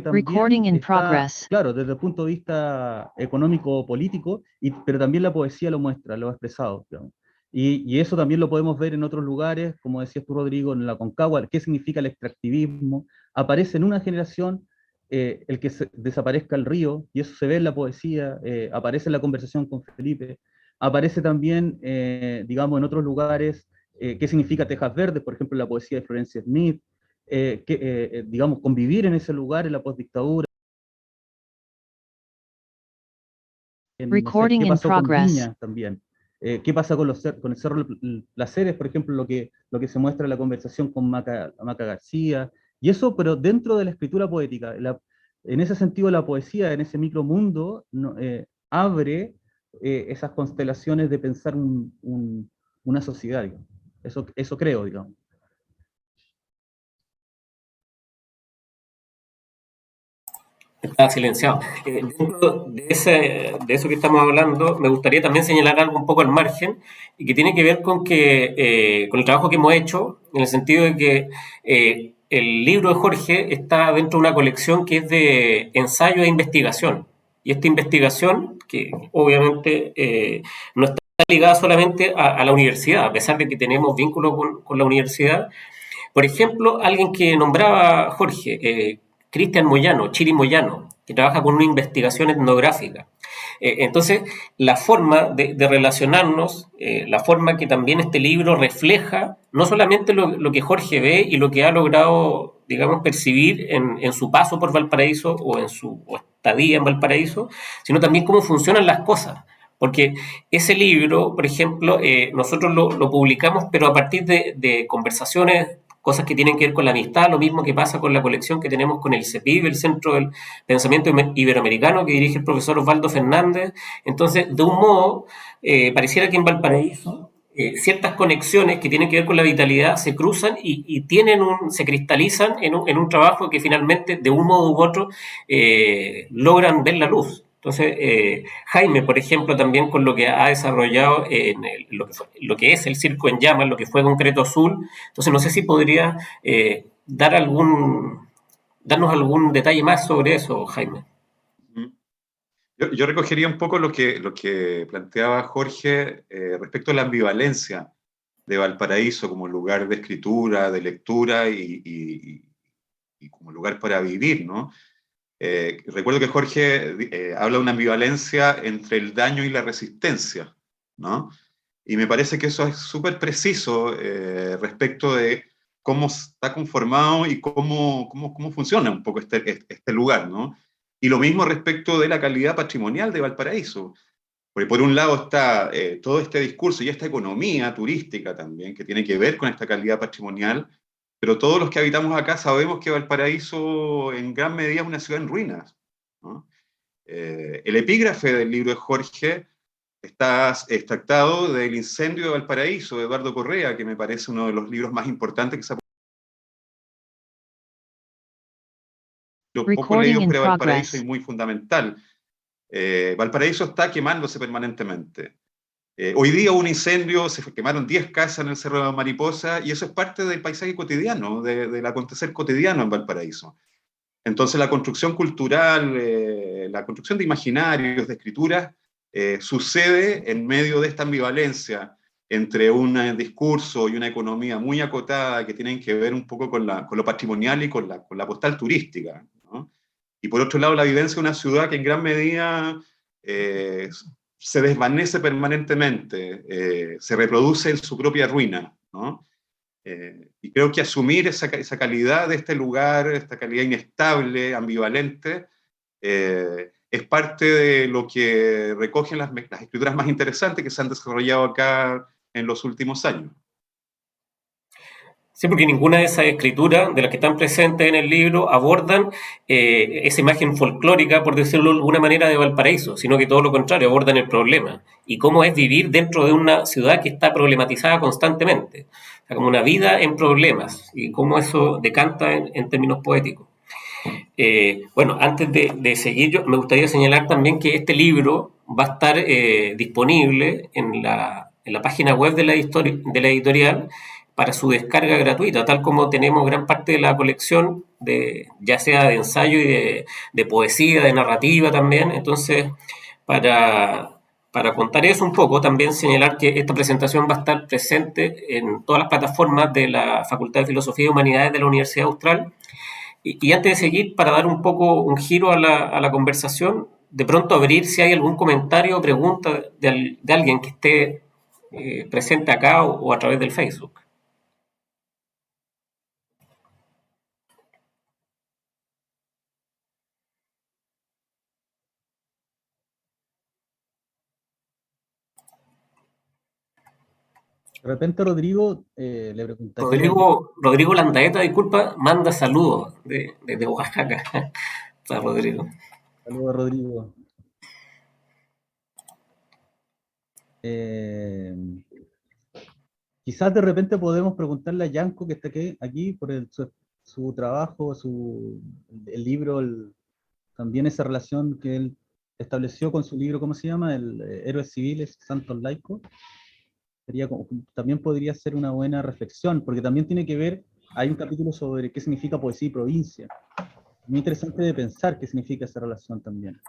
Recording in Está, progress. claro, desde el punto de vista económico-político, pero también la poesía lo muestra, lo ha expresado, digamos. Y eso también lo podemos ver en otros lugares, como decías tú, Rodrigo, en la Concagua. ¿Qué significa el extractivismo? Aparece en una generación el que desaparezca el río, y eso se ve en la poesía, aparece en la conversación con Felipe, aparece también, digamos, en otros lugares, qué significa Tejas Verdes, por ejemplo, en la poesía de Florencia Smith, digamos, convivir en ese lugar en la postdictadura. No sé, Recording ¿qué in pasó con progress. Viña también? ¿Qué pasa con el Cerro Placeres, por ejemplo, lo que se muestra en la conversación con Maca García? Y eso, pero dentro de la escritura poética. En ese sentido, la poesía, en ese micromundo, abre esas constelaciones de pensar una sociedad, digamos. Eso creo, digamos. Está silenciado. Dentro de eso que estamos hablando, me gustaría también señalar algo un poco al margen y que tiene que ver con el trabajo que hemos hecho, en el sentido de que el libro de Jorge está dentro de una colección que es de ensayo e investigación. Y esta investigación, que obviamente no está ligada solamente a la universidad, a pesar de que tenemos vínculos con la universidad. Por ejemplo, alguien que nombraba Jorge, Cristian Moyano, Chiri Moyano, que trabaja con una investigación etnográfica. Entonces, la forma de relacionarnos, la forma que también este libro refleja, no solamente lo que Jorge ve y lo que ha logrado, digamos, percibir en su paso por Valparaíso o en su estadía en Valparaíso, sino también cómo funcionan las cosas. Porque ese libro, por ejemplo, nosotros lo publicamos, pero a partir de conversaciones, cosas que tienen que ver con la amistad, lo mismo que pasa con la colección que tenemos con el CEPIB, el Centro del Pensamiento Iberoamericano, que dirige el profesor Osvaldo Fernández. Entonces, de un modo, pareciera que en Valparaíso ciertas conexiones que tienen que ver con la vitalidad se cruzan y se cristalizan en un trabajo que finalmente, de un modo u otro, logran ver la luz. Entonces, Jaime, por ejemplo, también con lo que ha desarrollado lo que es el Circo en Llamas, lo que fue Concreto Azul, entonces no sé si podría darnos algún detalle más sobre eso, Jaime. Yo recogería un poco lo que planteaba Jorge respecto a la ambivalencia de Valparaíso como lugar de escritura, de lectura y como lugar para vivir, ¿no? Recuerdo que Jorge habla de una ambivalencia entre el daño y la resistencia, ¿no? Y me parece que eso es súper preciso respecto de cómo está conformado y cómo funciona un poco este lugar, ¿no? Y lo mismo respecto de la calidad patrimonial de Valparaíso. Porque por un lado está todo este discurso y esta economía turística también, que tiene que ver con esta calidad patrimonial, pero todos los que habitamos acá sabemos que Valparaíso en gran medida es una ciudad en ruinas, ¿no? El epígrafe del libro de Jorge está extractado del Incendio de Valparaíso, de Eduardo Correa, que me parece uno de los libros más importantes que se ha poco leído sobre Valparaíso y muy fundamental. Valparaíso está quemándose permanentemente. Hoy día hubo un incendio, se quemaron 10 casas en el Cerro de la Mariposa, y eso es parte del paisaje cotidiano, del acontecer cotidiano en Valparaíso. Entonces la construcción cultural, la construcción de imaginarios, de escrituras, sucede en medio de esta ambivalencia entre un discurso y una economía muy acotada que tienen que ver un poco con lo patrimonial y con la postal turística, ¿no? Y por otro lado, la vivencia de una ciudad que en gran medida se desvanece permanentemente, se reproduce en su propia ruina, ¿no? Y creo que asumir esa calidad de este lugar, esta calidad inestable, ambivalente, es parte de lo que recogen las escrituras más interesantes que se han desarrollado acá en los últimos años. Sí, porque ninguna de esas escrituras, de las que están presentes en el libro, abordan esa imagen folclórica, por decirlo de alguna manera, de Valparaíso, sino que todo lo contrario, abordan el problema y cómo es vivir dentro de una ciudad que está problematizada constantemente, o sea, como una vida en problemas y cómo eso decanta en términos poéticos. Bueno, antes de seguir, me gustaría señalar también que este libro va a estar disponible en la página web de la editorial para su descarga gratuita, tal como tenemos gran parte de la colección, ya sea de ensayo y de poesía, de narrativa también. Entonces, para contar eso un poco, también señalar que esta presentación va a estar presente en todas las plataformas de la Facultad de Filosofía y Humanidades de la Universidad Austral. Y antes de seguir, para dar un poco un giro a la conversación, de pronto abrir si hay algún comentario o pregunta de alguien que esté presente acá o a través del Facebook. De repente, Rodrigo, le preguntaría... Rodrigo Landaeta, disculpa, manda saludos desde Oaxaca. Para Rodrigo. Saludos, Rodrigo. Quizás de repente podemos preguntarle a Yanko, que está aquí por su trabajo, el libro, también esa relación que él estableció con su libro, ¿cómo se llama? Héroes Civiles, Santos Laicos. También podría ser una buena reflexión, porque también tiene que ver, hay un capítulo sobre qué significa poesía y provincia. Muy interesante de pensar qué significa esa relación también.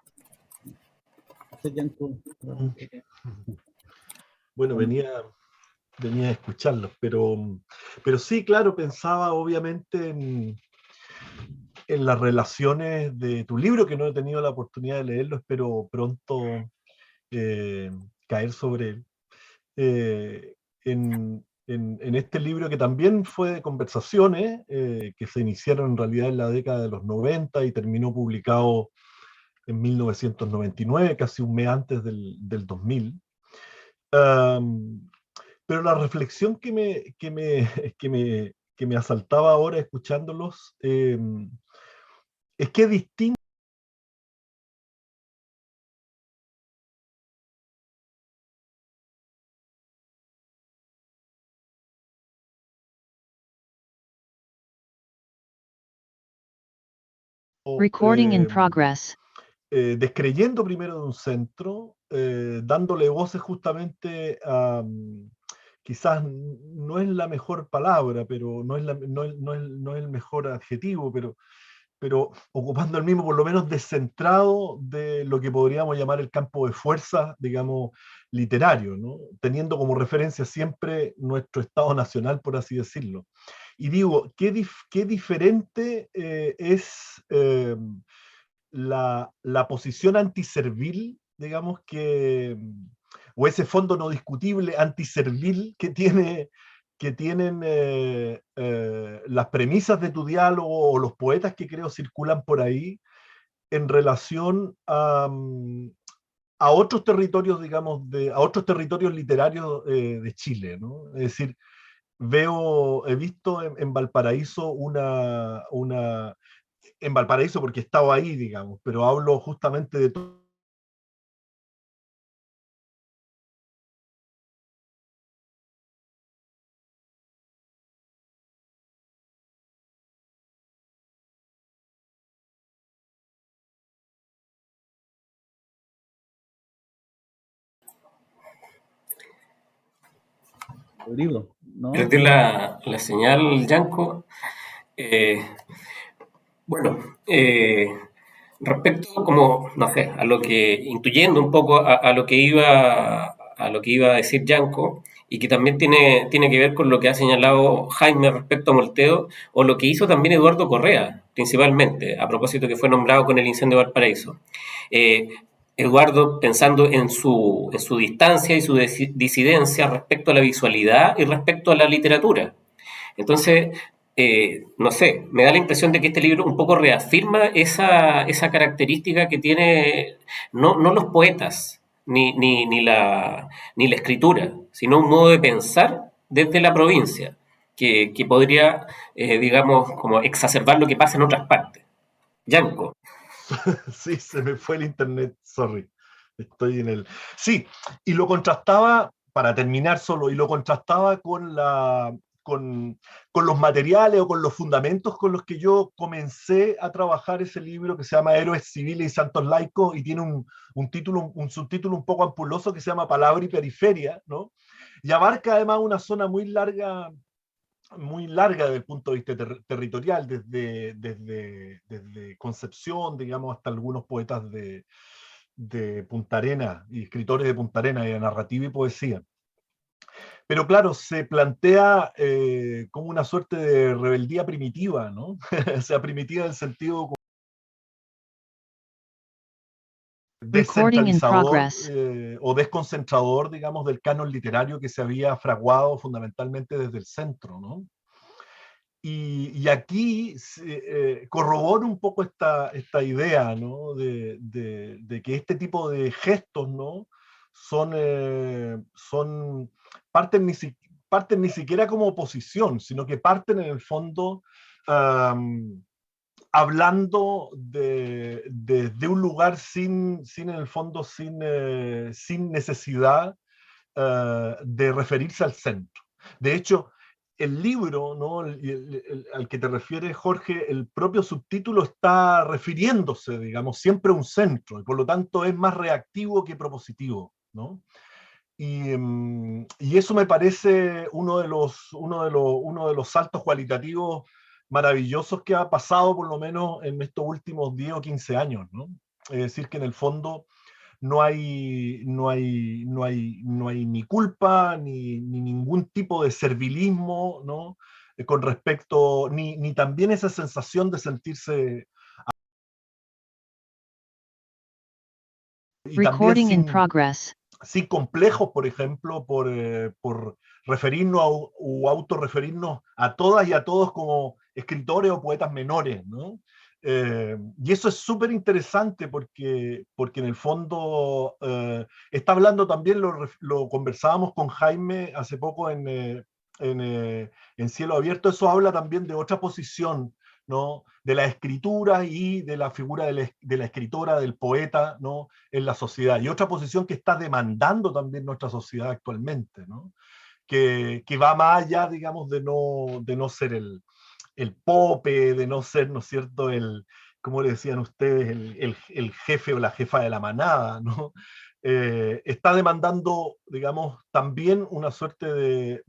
Bueno, venía a escucharlos, pero sí, claro, pensaba obviamente en las relaciones de tu libro, que no he tenido la oportunidad de leerlo, espero pronto caer sobre él. En este libro, que también fue de conversaciones, que se iniciaron en realidad en la década de los 90 y terminó publicado en 1999, casi un mes antes del 2000. Pero la reflexión que me asaltaba ahora escuchándolos es que es distinto Recording in progress. descreyendo primero de un centro, dándole voces justamente a, quizás no es la mejor palabra, pero no es, no es el mejor adjetivo, pero ocupando el mismo, por lo menos descentrado de lo que podríamos llamar el campo de fuerza, digamos, literario, ¿no? Teniendo como referencia siempre nuestro Estado nacional, por así decirlo. Y digo, qué diferente es la posición antiservil, digamos, o ese fondo no discutible antiservil que tienen las premisas de tu diálogo o los poetas que creo circulan por ahí en relación a otros territorios, digamos, a otros territorios literarios de Chile, ¿no? Es decir, he visto en Valparaíso en Valparaíso porque he estado ahí, digamos, pero hablo justamente de todo. Rodrigo, ¿no? Perdió la señal, Yanko. Eh, bueno, respecto como, no sé, a lo que, intuyendo un poco a lo que iba a decir Yanko, y que también tiene que ver con lo que ha señalado Jaime respecto a Molteo, o lo que hizo también Eduardo Correa, principalmente, a propósito que fue nombrado con el incendio de Valparaíso. Eh, Eduardo, pensando en su distancia y su disidencia respecto a la visualidad y respecto a la literatura. Entonces, no sé, me da la impresión de que este libro un poco reafirma esa característica que tiene no los poetas ni la escritura, sino un modo de pensar desde la provincia, que podría, digamos, como exacerbar lo que pasa en otras partes. Yanko. Sí, se me fue el internet, sorry. Estoy en el... Sí, y lo contrastaba, para terminar solo, y lo contrastaba con los materiales o con los fundamentos con los que yo comencé a trabajar ese libro que se llama Héroes Civiles y Santos Laicos y tiene un subtítulo un poco ampuloso que se llama Palabra y Periferia, ¿no? Y abarca además una zona muy larga desde el punto de vista territorial, desde Concepción, digamos, hasta algunos poetas de Punta Arenas y escritores de Punta Arenas, de narrativa y poesía. Pero claro, se plantea como una suerte de rebeldía primitiva, ¿no? O sea, primitiva en el sentido descentralizador o desconcentrador, digamos, del canon literario que se había fraguado fundamentalmente desde el centro, ¿no? Y aquí corrobora un poco esta idea, ¿no? de que este tipo de gestos, ¿no? Parten ni siquiera como oposición, sino que parten en el fondo hablando de un lugar sin en el fondo, sin necesidad de referirse al centro. De hecho, el libro, ¿no? Al que te refieres, Jorge, el propio subtítulo está refiriéndose, digamos, siempre a un centro, y por lo tanto es más reactivo que propositivo, ¿no? Y eso me parece uno de los saltos cualitativos maravillosos que ha pasado, por lo menos en estos últimos 10 o 15 años, ¿no? Es decir, que en el fondo no hay ni culpa, ni ningún tipo de servilismo, ¿no? Con respecto, ni también esa sensación de sentirse... Y Recording in también progress. sin complejos, por ejemplo, por referirnos o autorreferirnos a todas y a todos como escritores o poetas menores, ¿no? Y eso es súper interesante porque en el fondo está hablando también, lo conversábamos con Jaime hace poco en Cielo Abierto, eso habla también de otra posición, ¿no? De la escritura y de la figura de la escritora, del poeta, ¿no? En la sociedad. Y otra posición que está demandando también nuestra sociedad actualmente, ¿no? Que va más allá, digamos, de no ser el pope, de no ser, ¿no es cierto?, como le decían ustedes, el jefe o la jefa de la manada, ¿no? Está demandando, digamos, también una suerte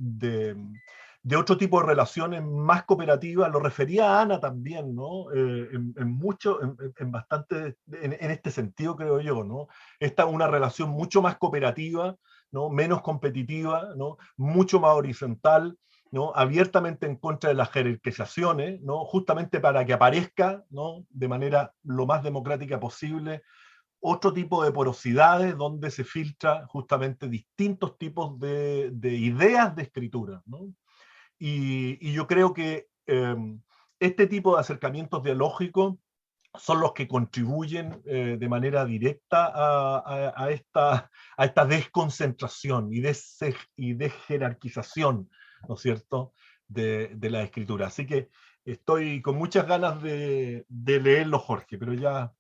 de otro tipo de relaciones más cooperativas. Lo refería Ana también, ¿no? En bastante, en este sentido, creo yo, ¿no? Esta una relación mucho más cooperativa, ¿no? Menos competitiva, ¿no? Mucho más horizontal, ¿no? Abiertamente en contra de las jerarquizaciones, ¿no? Justamente para que aparezca, ¿no? De manera lo más democrática posible otro tipo de porosidades donde se filtra justamente distintos tipos de ideas de escritura, ¿no? Y yo creo que este tipo de acercamientos dialógicos son los que contribuyen de manera directa a esta desconcentración y desjerarquización, ¿no es cierto?, de la escritura. Así que estoy con muchas ganas de leerlo, Jorge, pero ya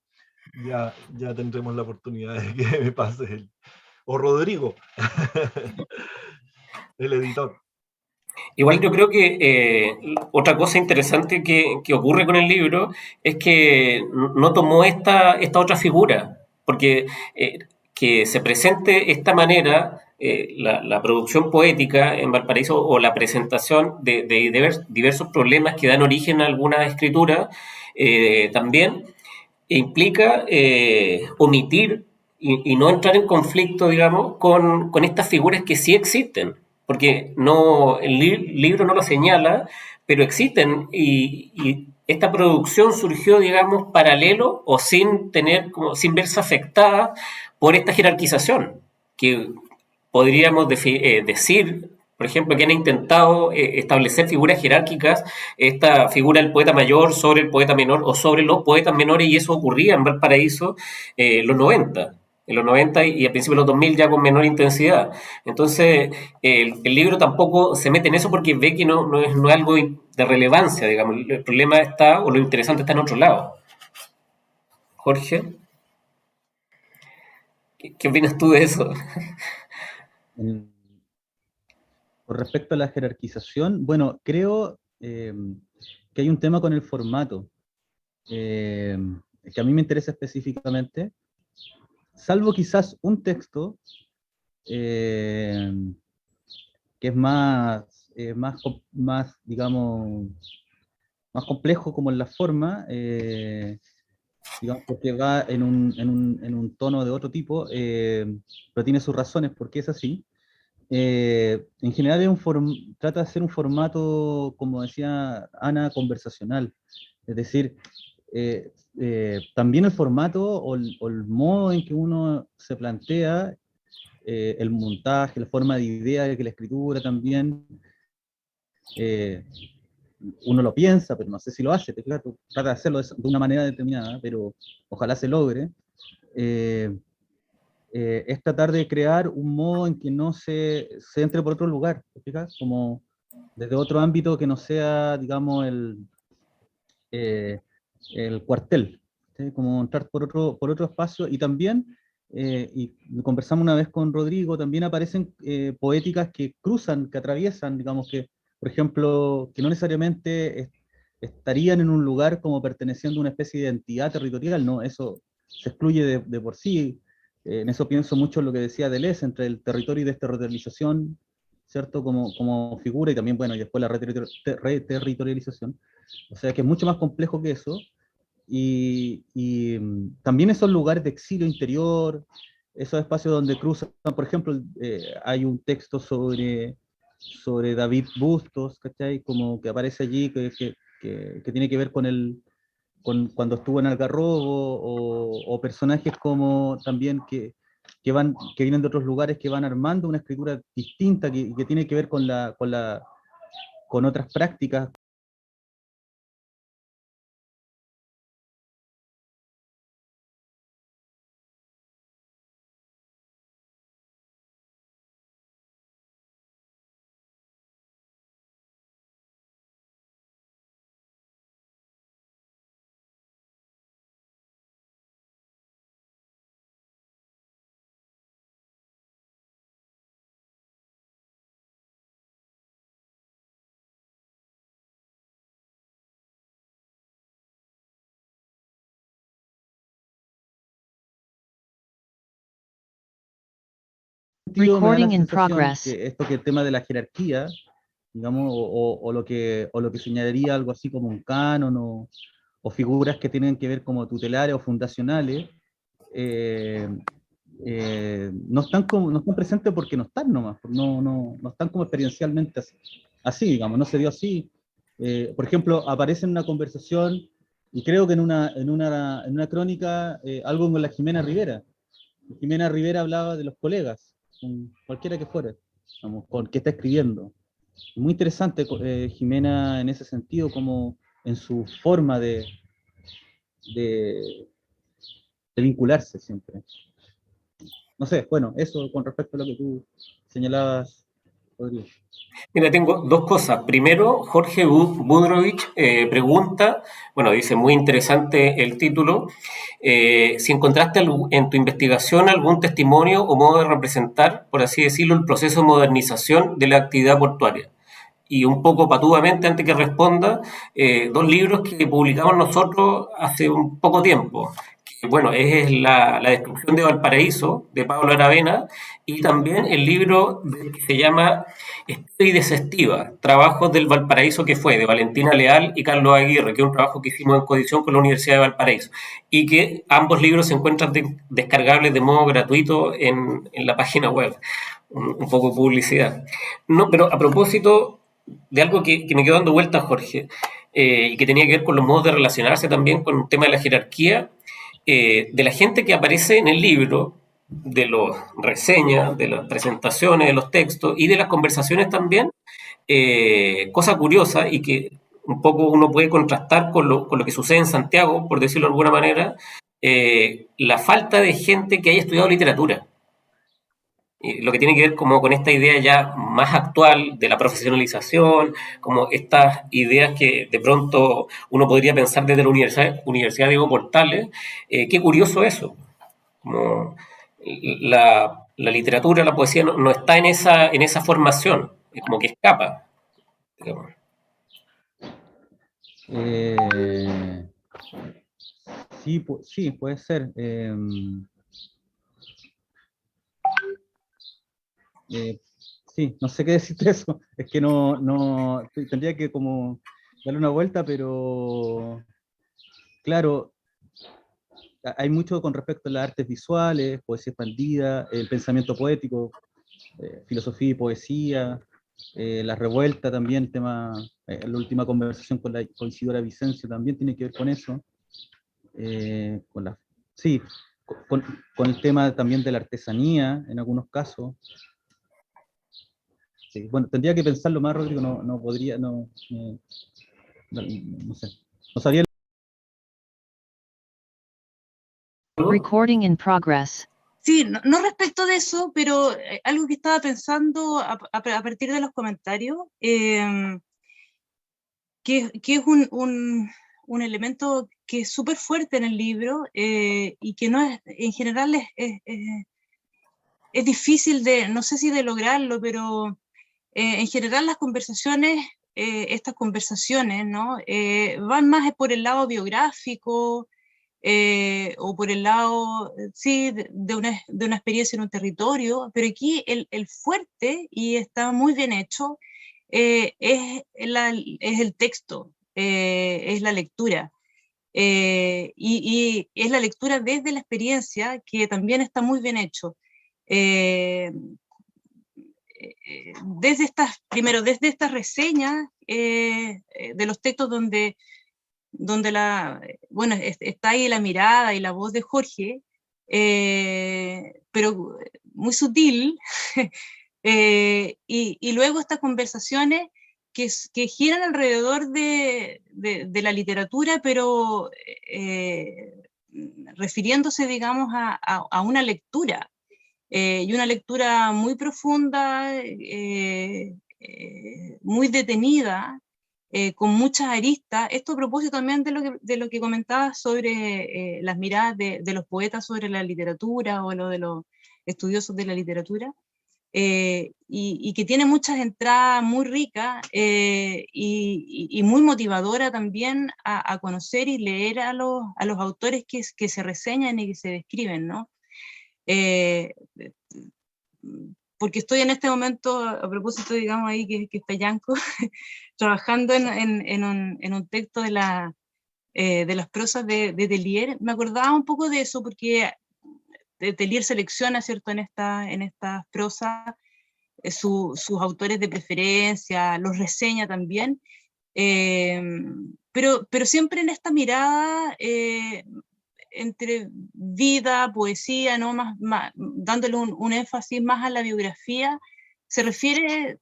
tendremos la oportunidad de que me pases o Rodrigo, el editor. Igual yo creo que otra cosa interesante que ocurre con el libro es que no tomó esta otra figura, porque que se presente de esta manera la producción poética en Valparaíso o la presentación de diversos problemas que dan origen a alguna escritura también implica omitir y no entrar en conflicto, digamos, con estas figuras que sí existen, porque no, libro no lo señala, pero existen y esta producción surgió, digamos, paralelo o sin tener, como, sin verse afectada por esta jerarquización, que podríamos decir, por ejemplo, que han intentado establecer figuras jerárquicas, esta figura del poeta mayor sobre el poeta menor o sobre los poetas menores, y eso ocurría en Valparaíso en los 90 y a principios de los 2000 ya con menor intensidad. Entonces, el libro tampoco se mete en eso porque ve que no es algo de relevancia, digamos. El problema está, o lo interesante está en otro lado. Jorge, ¿qué opinas tú de eso? Con respecto a la jerarquización, bueno, creo que hay un tema con el formato que a mí me interesa específicamente, salvo quizás un texto que es más, digamos, más complejo como en la forma, digamos, porque va en un tono de otro tipo, pero tiene sus razones porque es así. En general trata de ser un formato, como decía Ana, conversacional. Es decir, también el formato o el modo en que uno se plantea, el montaje, la forma de idea, que la escritura también, uno lo piensa, pero no sé si lo hace. Claro, trata de hacerlo de una manera determinada, pero ojalá se logre. Es tratar de crear un modo en que no se entre por otro lugar, ¿te fijas? Como desde otro ámbito que no sea, digamos, el cuartel, ¿sí? Como entrar por otro espacio, y también, y conversamos una vez con Rodrigo, también aparecen poéticas que cruzan, que atraviesan, digamos que, por ejemplo, que no necesariamente estarían en un lugar como perteneciendo a una especie de identidad territorial, no, eso se excluye de por sí. En eso pienso mucho en lo que decía Deleuze, entre el territorio y desterritorialización, ¿cierto? Como figura, y también, bueno, y después la reterritorialización. O sea que es mucho más complejo que eso, y también esos lugares de exilio interior, esos espacios donde cruzan, por ejemplo, hay un texto sobre David Bustos, ¿cachai? Como que aparece allí, que tiene que ver con cuando estuvo en Algarrobo, o personajes como también que vienen de otros lugares, que van armando una escritura distinta, que tiene que ver con otras prácticas, sentido me da la Recording in sensación progress. que esto que el tema de la jerarquía, digamos, o lo que señalaría algo así como un canon o figuras que tienen que ver como tutelares o fundacionales, no están presentes porque no están nomás, no están como experiencialmente así, digamos, no se dio así. Por ejemplo, aparece en una conversación, y creo que en una crónica, algo con la Jimena Rivera. Jimena Rivera hablaba de los colegas, con cualquiera que fuera, digamos, con que está escribiendo. Muy interesante, Jimena, en ese sentido, como en su forma de, de vincularse siempre. No sé, bueno, eso con respecto a lo que tú señalabas, Rodrigo. Mira, tengo dos cosas. Primero, Jorge Budrovich pregunta, bueno, dice muy interesante el título, si encontraste en tu investigación algún testimonio o modo de representar, por así decirlo, el proceso de modernización de la actividad portuaria. Y un poco patudamente, antes que responda, dos libros que publicamos nosotros hace un poco tiempo. Que, bueno, es la destrucción de Valparaíso, de Pablo Aravena, y también el libro que se llama Estoy desestiva, Trabajos del Valparaíso que fue, de Valentina Leal y Carlos Aguirre, que es un trabajo que hicimos en coedición con la Universidad de Valparaíso, y que ambos libros se encuentran descargables de modo gratuito en la página web. Un poco de publicidad. No, pero a propósito de algo que me quedó dando vueltas, Jorge, y que tenía que ver con los modos de relacionarse también con el tema de la jerarquía, de la gente que aparece en el libro, de las reseñas, de las presentaciones, de los textos y de las conversaciones también, cosa curiosa y que un poco uno puede contrastar con lo que sucede en Santiago, por decirlo de alguna manera, la falta de gente que haya estudiado literatura. Lo que tiene que ver como con esta idea ya más actual de la profesionalización, como estas ideas que de pronto uno podría pensar desde la Universidad Diego Portales. Qué curioso eso, como la literatura, la poesía no está en esa formación, es como que escapa, digamos. Sí, puede ser. Sí, no sé qué decirte eso. Es que tendría que como darle una vuelta, pero claro, hay mucho con respecto a las artes visuales, poesía expandida, el pensamiento poético, filosofía y poesía, la revuelta también, la última conversación con Isidora Vicencio también tiene que ver con eso. Sí, con el tema también de la artesanía en algunos casos. Sí, bueno, tendría que pensarlo más, Rodrigo, no podría, no sé. No sabría. Recording in progress. Sí, no respecto de eso, pero algo que estaba pensando a partir de los comentarios, que es un elemento que es súper fuerte en el libro y que no es, en general es difícil no sé si de lograrlo, pero en general las conversaciones, estas conversaciones, ¿no? Van más por el lado biográfico, o por el lado, sí, de una experiencia en un territorio, pero aquí el fuerte, y está muy bien hecho, es el texto, es la lectura. Y es la lectura desde la experiencia, que también está muy bien hecho. Primero, desde estas reseñas de los textos donde bueno, está ahí la mirada y la voz de Jorge, pero muy sutil, y luego estas conversaciones que giran alrededor de la literatura, pero refiriéndose, digamos, a una lectura, y una lectura muy profunda, muy detenida, con muchas aristas. Esto a propósito también de lo que comentabas sobre las miradas de los poetas sobre la literatura, o lo de los estudiosos de la literatura, y que tiene muchas entradas muy ricas, y muy motivadora también a conocer y leer a los autores que se reseñan y que se describen, ¿no? porque estoy en este momento, a propósito, digamos, ahí que está Yanko, trabajando en un texto de las prosas de Tellier. Me acordaba un poco de eso, porque Tellier selecciona, ¿cierto?, en estas prosas sus autores de preferencia, los reseña también, pero siempre en esta mirada entre vida, poesía, ¿no? Dándole un énfasis más a la biografía. Se refiere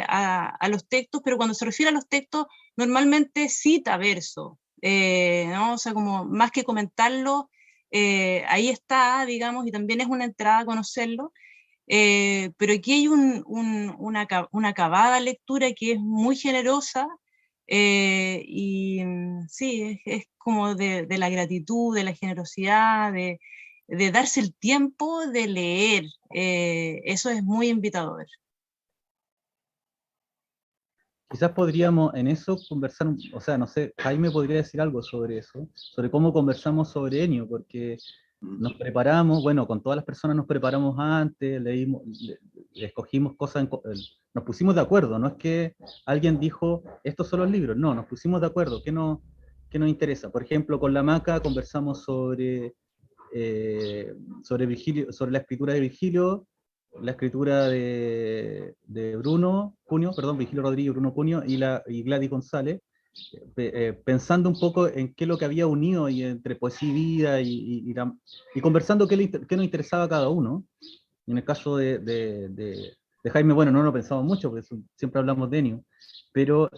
a los textos, pero cuando se refiere a los textos, normalmente cita verso, ¿no? O sea, como más que comentarlo, ahí está, digamos, y también es una entrada a conocerlo. Pero aquí hay una acabada lectura que es muy generosa, y sí, es como de la gratitud, de la generosidad, de darse el tiempo de leer. Eso es muy invitador. Quizás podríamos en eso conversar, o sea, no sé, Jaime podría decir algo sobre eso, sobre cómo conversamos sobre Ennio, porque nos preparamos, bueno, con todas las personas nos preparamos antes, leímos, escogimos cosas, nos pusimos de acuerdo, no es que alguien dijo, estos son los libros, no, nos pusimos de acuerdo, ¿qué nos interesa? Por ejemplo, con la Maca conversamos sobre Virgilio, sobre la escritura de Virgilio, la escritura de Bruno Cunio, perdón, Virgilio Rodríguez, Bruno Cunio y Gladys González, pensando un poco en qué es lo que había unido y entre poesía y vida y conversando qué nos interesaba a cada uno. En el caso de Jaime, bueno, no lo pensamos mucho, porque siempre hablamos de Ennio, pero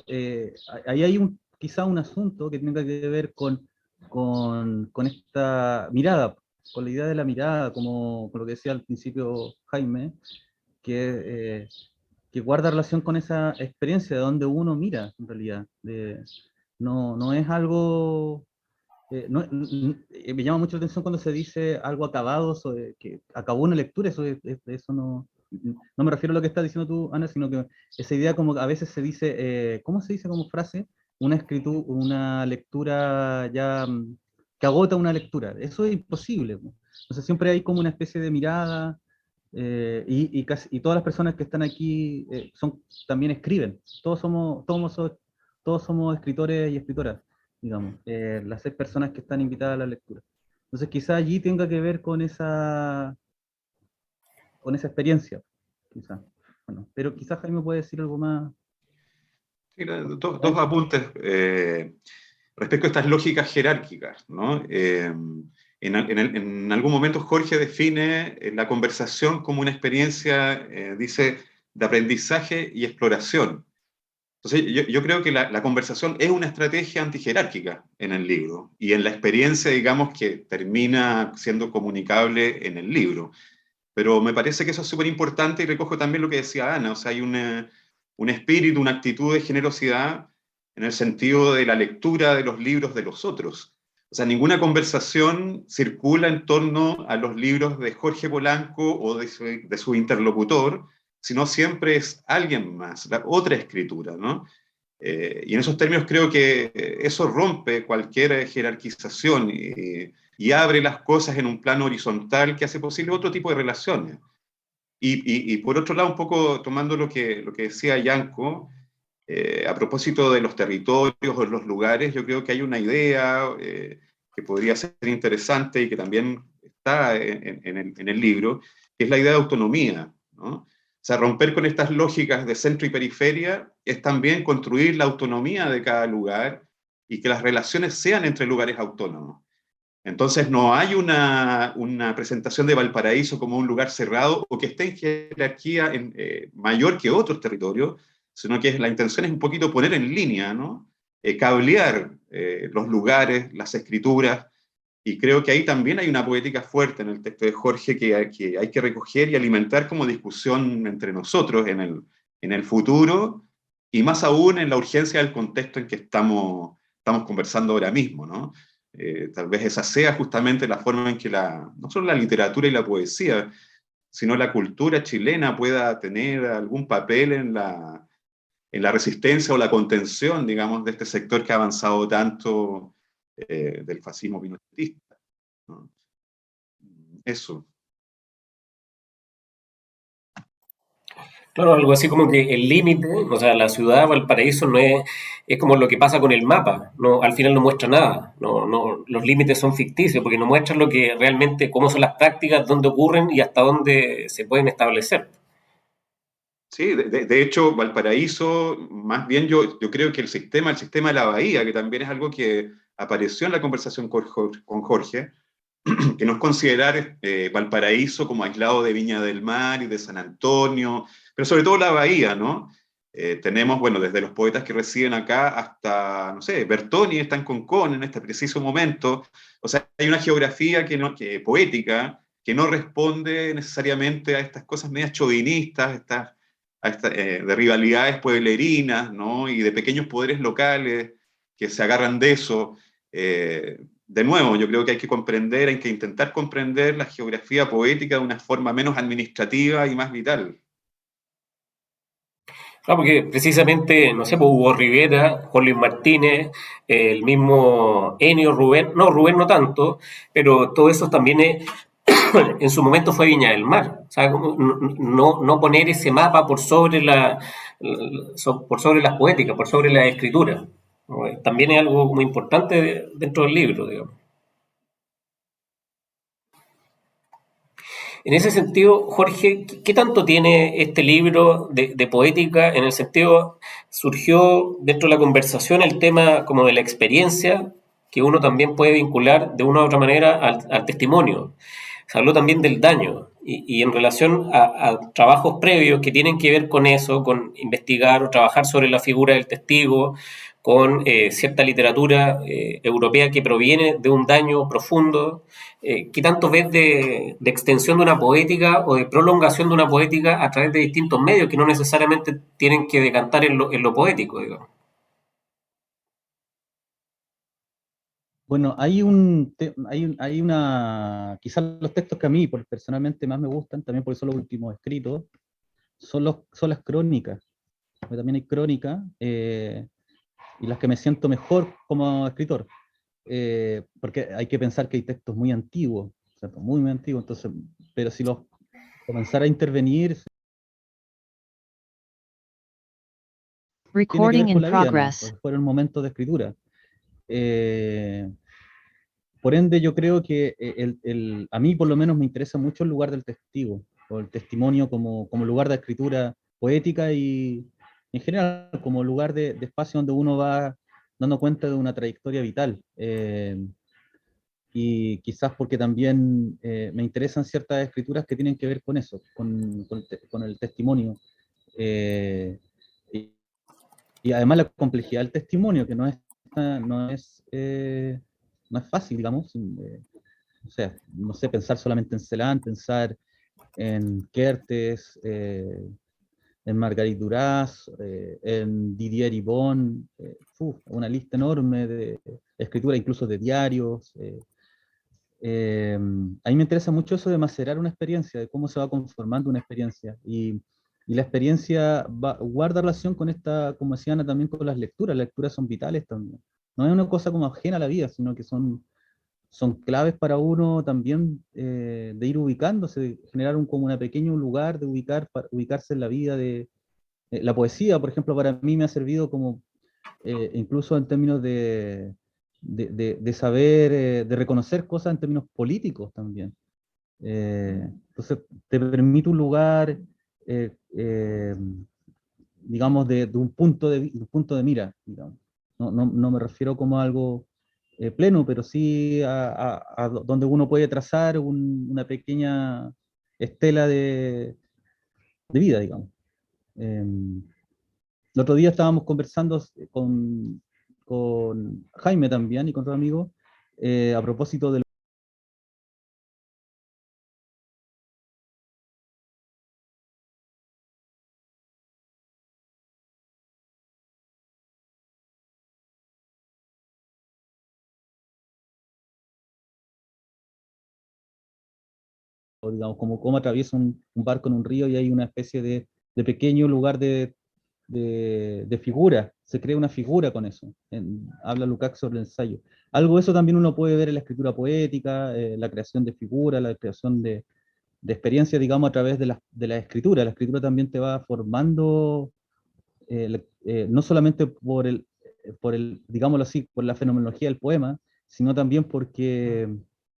ahí hay quizá un asunto que tenga que ver con esta mirada, con la idea de la mirada, como con lo que decía al principio Jaime, que, que guarda relación con esa experiencia de donde uno mira, en realidad. No es algo... me llama mucho la atención cuando se dice algo acabado, que acabó una lectura, eso no me refiero a lo que estás diciendo tú, Ana, sino que esa idea como a veces se dice, ¿cómo se dice como frase? Una lectura ya que agota una lectura. Eso es imposible. Entonces siempre hay como una especie de mirada, y todas las personas que están aquí también escriben. Todos somos escritores y escritoras, digamos, las 6 personas que están invitadas a la lectura. Entonces quizá allí tenga que ver con esa experiencia, quizá. Bueno, pero quizá Jaime puede decir algo más. Sí, dos apuntes respecto a estas lógicas jerárquicas, ¿no? En algún momento Jorge define la conversación como una experiencia, dice, de aprendizaje y exploración. Entonces, yo creo que la conversación es una estrategia antijerárquica en el libro y en la experiencia, digamos, que termina siendo comunicable en el libro. Pero me parece que eso es súper importante y recojo también lo que decía Ana, o sea, hay un espíritu, una actitud de generosidad en el sentido de la lectura de los libros de los otros. O sea, ninguna conversación circula en torno a los libros de Jorge Polanco o de su interlocutor, sino siempre es alguien más, otra escritura, ¿no? Y en esos términos creo que eso rompe cualquier jerarquización y abre las cosas en un plano horizontal que hace posible otro tipo de relaciones. Y por otro lado, un poco tomando lo que decía Yanko, a propósito de los territorios o los lugares, yo creo que hay una idea que podría ser interesante y que también está en el libro, que es la idea de autonomía, ¿no? O sea, romper con estas lógicas de centro y periferia es también construir la autonomía de cada lugar y que las relaciones sean entre lugares autónomos. Entonces no hay una presentación de Valparaíso como un lugar cerrado o que esté en jerarquía mayor que otros territorios, sino que la intención es un poquito poner en línea, ¿no? Cablear los lugares, las escrituras, y creo que ahí también hay una poética fuerte en el texto de Jorge que hay que recoger y alimentar como discusión entre nosotros en el futuro, y más aún en la urgencia del contexto en que estamos conversando ahora mismo, ¿no? Tal vez esa sea justamente la forma en que no solo la literatura y la poesía, sino la cultura chilena pueda tener algún papel en la resistencia o la contención, digamos, de este sector que ha avanzado tanto del fascismo pinochetista, ¿no? Eso. Claro, algo así como que el límite, o sea, la ciudad Valparaíso no es como lo que pasa con el mapa, no, al final no muestra nada, los límites son ficticios porque no muestran lo que realmente, cómo son las prácticas, dónde ocurren y hasta dónde se pueden establecer. Sí, de hecho, Valparaíso, más bien yo creo que el sistema de la bahía, que también es algo que apareció en la conversación con Jorge, que no es considerar Valparaíso como aislado de Viña del Mar y de San Antonio, pero sobre todo la bahía, ¿no? Tenemos, bueno, desde los poetas que residen acá hasta, no sé, Bertoni está en Concón en este preciso momento. O sea, hay una geografía poética que no responde necesariamente a estas cosas medias chauvinistas, de rivalidades pueblerinas, ¿no? Y de pequeños poderes locales que se agarran de eso. De nuevo, yo creo que hay que intentar comprender la geografía poética de una forma menos administrativa y más vital. Claro, porque precisamente, no sé, pues Hugo Rivera, Juan Luis Martínez, el mismo Ennio Rubén, no, Rubén no tanto, pero todo eso también en su momento fue Viña del Mar. O sea, no poner ese mapa por sobre por sobre las poéticas, por sobre la escritura. ¿No? También es algo muy importante dentro del libro, digamos. En ese sentido, Jorge, ¿qué tanto tiene este libro de poética? En el sentido, surgió dentro de la conversación el tema como de la experiencia, que uno también puede vincular de una u otra manera al testimonio. Se habló también del daño y en relación a trabajos previos que tienen que ver con eso, con investigar o trabajar sobre la figura del testigo, con cierta literatura europea que proviene de un daño profundo. ¿Qué tanto ves de extensión de una poética o de prolongación de una poética a través de distintos medios que no necesariamente tienen que decantar en lo poético, digamos? Bueno, quizás los textos que a mí personalmente más me gustan, también por eso los últimos escritos, son las crónicas. Porque también hay crónicas, y las que me siento mejor como escritor. Porque hay que pensar que hay textos muy antiguos, ¿cierto? Muy, muy antiguos, entonces, pero si los comenzara a intervenir, tiene que Recording ver in con la vida, ¿no? progress. Pues fueron momentos de escritura. Eh, por ende, yo creo que a mí por lo menos me interesa mucho el lugar del testigo, o el testimonio como lugar de escritura poética y en general como lugar de espacio donde uno va dando cuenta de una trayectoria vital. Y quizás porque también me interesan ciertas escrituras que tienen que ver con eso, con el testimonio. Eh, y, y además la complejidad del testimonio, que no es fácil, digamos. O sea, no sé, pensar solamente en Celan, pensar en Kertész, en Marguerite Duras, en Didier Ibon, una lista enorme de escritura, incluso de diarios. A mí me interesa mucho eso de macerar una experiencia, de cómo se va conformando una experiencia. Y la experiencia guarda relación con esta, como decía Ana, también con las lecturas son vitales también. No es una cosa como ajena a la vida, sino que son claves para uno también de ir ubicándose, de generar como un pequeño lugar de ubicarse en la vida de la poesía, por ejemplo, para mí me ha servido como, incluso en términos de saber, de reconocer cosas en términos políticos también. Entonces, te permite un lugar, digamos, de un punto de mira, digamos. No me refiero como a algo pleno, pero sí a donde uno puede trazar una pequeña estela de vida, digamos. El otro día estábamos conversando con Jaime también y con otro amigo a propósito de digamos, como cómo atraviesa un barco en un río y hay una especie de pequeño lugar de figura, se crea una figura con eso. Habla Lukács sobre el ensayo. Algo de eso también uno puede ver en la escritura poética, la creación de figuras, la creación experiencia, digamos, a través de la escritura. La escritura también te va formando, no solamente digámoslo así, por la fenomenología del poema, sino también porque,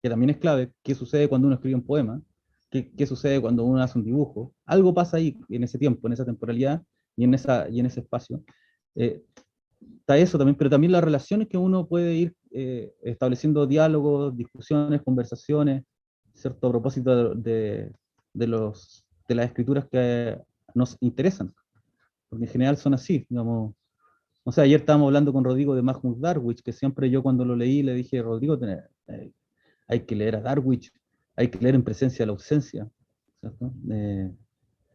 que también es clave, qué sucede cuando uno escribe un poema, qué sucede cuando uno hace un dibujo. Algo pasa ahí, en ese tiempo, en esa temporalidad y en ese espacio. Está eso también, pero también las relaciones que uno puede ir estableciendo diálogos, discusiones, conversaciones, ¿cierto? A propósito de las escrituras que nos interesan, porque en general son así, digamos. O sea, ayer estábamos hablando con Rodrigo de Magnus Darwich, que siempre yo cuando lo leí le dije, Rodrigo, hay que leer a Darwich, hay que leer en presencia de la ausencia, ¿cierto?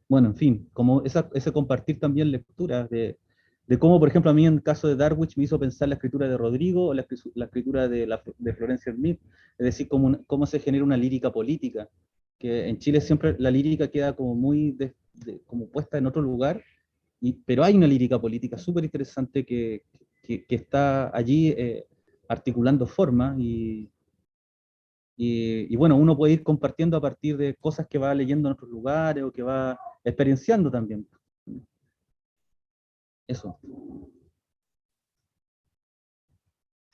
Bueno, en fin, como ese compartir también lecturas de cómo, por ejemplo, a mí en el caso de Darwich me hizo pensar la escritura de Rodrigo o la escritura de Florencia Smith, es decir, cómo se genera una lírica política, que en Chile siempre la lírica queda como muy como puesta en otro lugar, pero hay una lírica política súper interesante que está allí articulando forma y bueno, uno puede ir compartiendo a partir de cosas que va leyendo en otros lugares o que va experienciando también. Eso.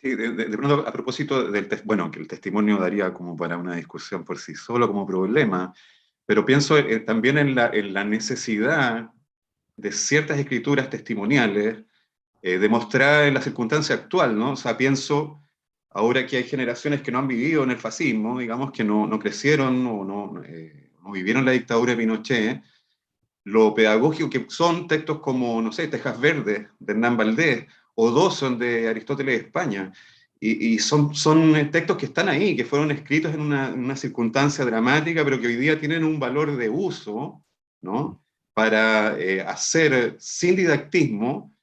Sí, de pronto, a propósito del bueno, que el testimonio daría como para una discusión por sí solo como problema, pero pienso también en la necesidad de ciertas escrituras testimoniales demostradas en la circunstancia actual, ¿no? O sea, pienso ahora que hay generaciones que no han vivido en el fascismo, digamos, que no crecieron o no vivieron la dictadura de Pinochet, lo pedagógico que son textos como, no sé, Tejas Verdes, de Hernán Valdés, o Dawson, de Aristóteles de España. Y son textos que están ahí, que fueron escritos en una circunstancia dramática, pero que hoy día tienen un valor de uso, ¿no? Para hacer sin didactismo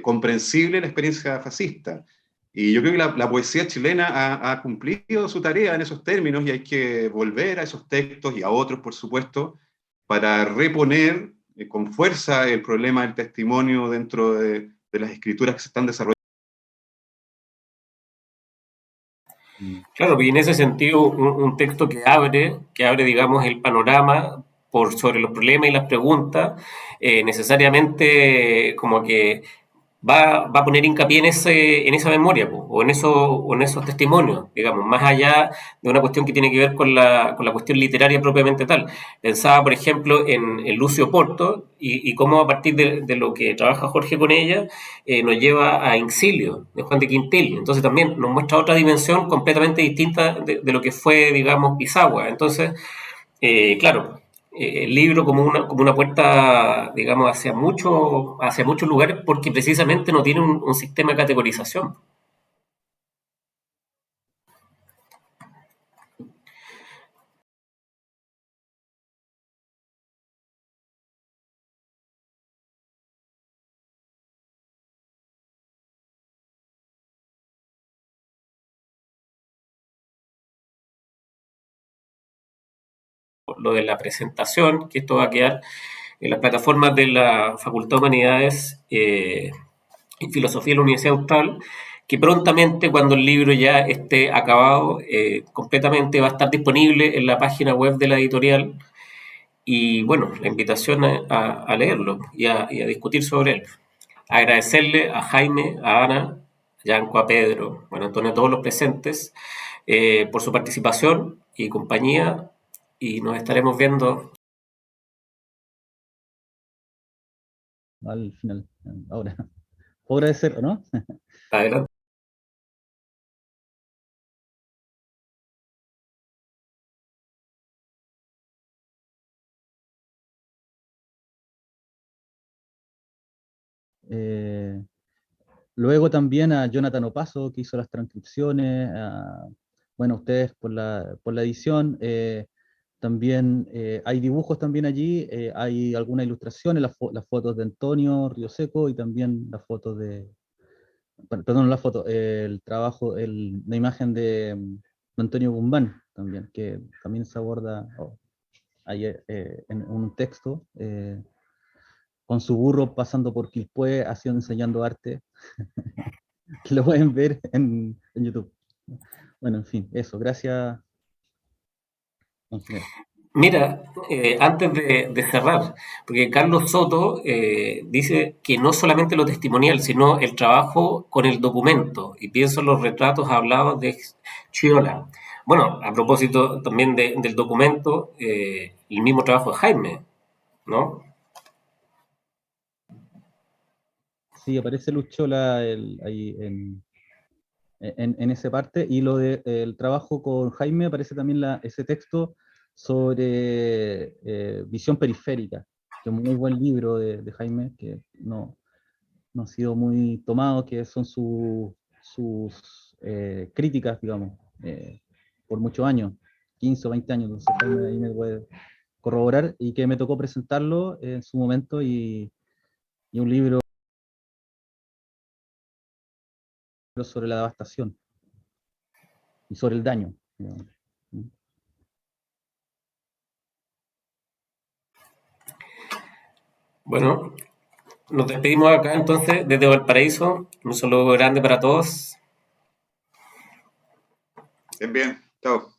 comprensible la experiencia fascista. Y yo creo que la poesía chilena ha cumplido su tarea en esos términos y hay que volver a esos textos y a otros, por supuesto, para reponer con fuerza el problema del testimonio dentro de las escrituras que se están desarrollando. Claro, y en ese sentido, un texto que abre, digamos, el panorama sobre los problemas y las preguntas, necesariamente como que va a poner hincapié en esa memoria, po, o en esos testimonios, digamos, más allá de una cuestión que tiene que ver con la cuestión literaria propiamente tal. Pensaba, por ejemplo, en Lucio Porto y cómo a partir de lo que trabaja Jorge con ella, nos lleva a Incilio, de Juan de Quintel. Entonces también nos muestra otra dimensión completamente distinta de lo que fue, digamos, Pisagua. Entonces, claro, el libro como una puerta, digamos, hacia muchos lugares, porque precisamente no tiene un sistema de categorización. Lo de la presentación, que esto va a quedar en las plataformas de la Facultad de Humanidades y Filosofía de la Universidad Austral, que prontamente, cuando el libro ya esté acabado completamente, va a estar disponible en la página web de la editorial. Y bueno, la invitación a leerlo y a discutir sobre él. Agradecerle a Jaime, a Ana, a Yanko, a Pedro, bueno, Antonio, a todos los presentes por su participación y compañía, y nos estaremos viendo. Al final, ahora. Puedo agradecer, ¿no? Adelante. Luego también a Jonathan Opaso, que hizo las transcripciones, bueno, a ustedes por la edición. También hay dibujos también allí, hay algunas ilustraciones, las fotos de Antonio Río Seco y también las fotos bueno, perdón, la foto, el trabajo, la imagen de Antonio Bumbán también, que también se aborda ahí, en un texto, con su burro pasando por Quilpué, haciendo, enseñando arte, que lo pueden ver en YouTube. Bueno, en fin, eso, gracias. Mira, antes de cerrar, porque Carlos Soto dice que no solamente lo testimonial, sino el trabajo con el documento, y pienso en los retratos hablados de Chiola. Bueno, a propósito también del documento, el mismo trabajo de Jaime, ¿no? Sí, aparece Luchola ahí en esa parte, y lo el trabajo con Jaime aparece también ese texto sobre visión periférica, que es un muy buen libro de Jaime, que no ha sido muy tomado, que son sus críticas, digamos, por muchos años, 15 o 20 años, entonces Jaime ahí me puede corroborar, y que me tocó presentarlo en su momento, y un libro sobre la devastación y sobre el daño, digamos. Bueno, nos despedimos acá entonces desde Valparaíso. Un saludo grande para todos. Bien, bien. Chao.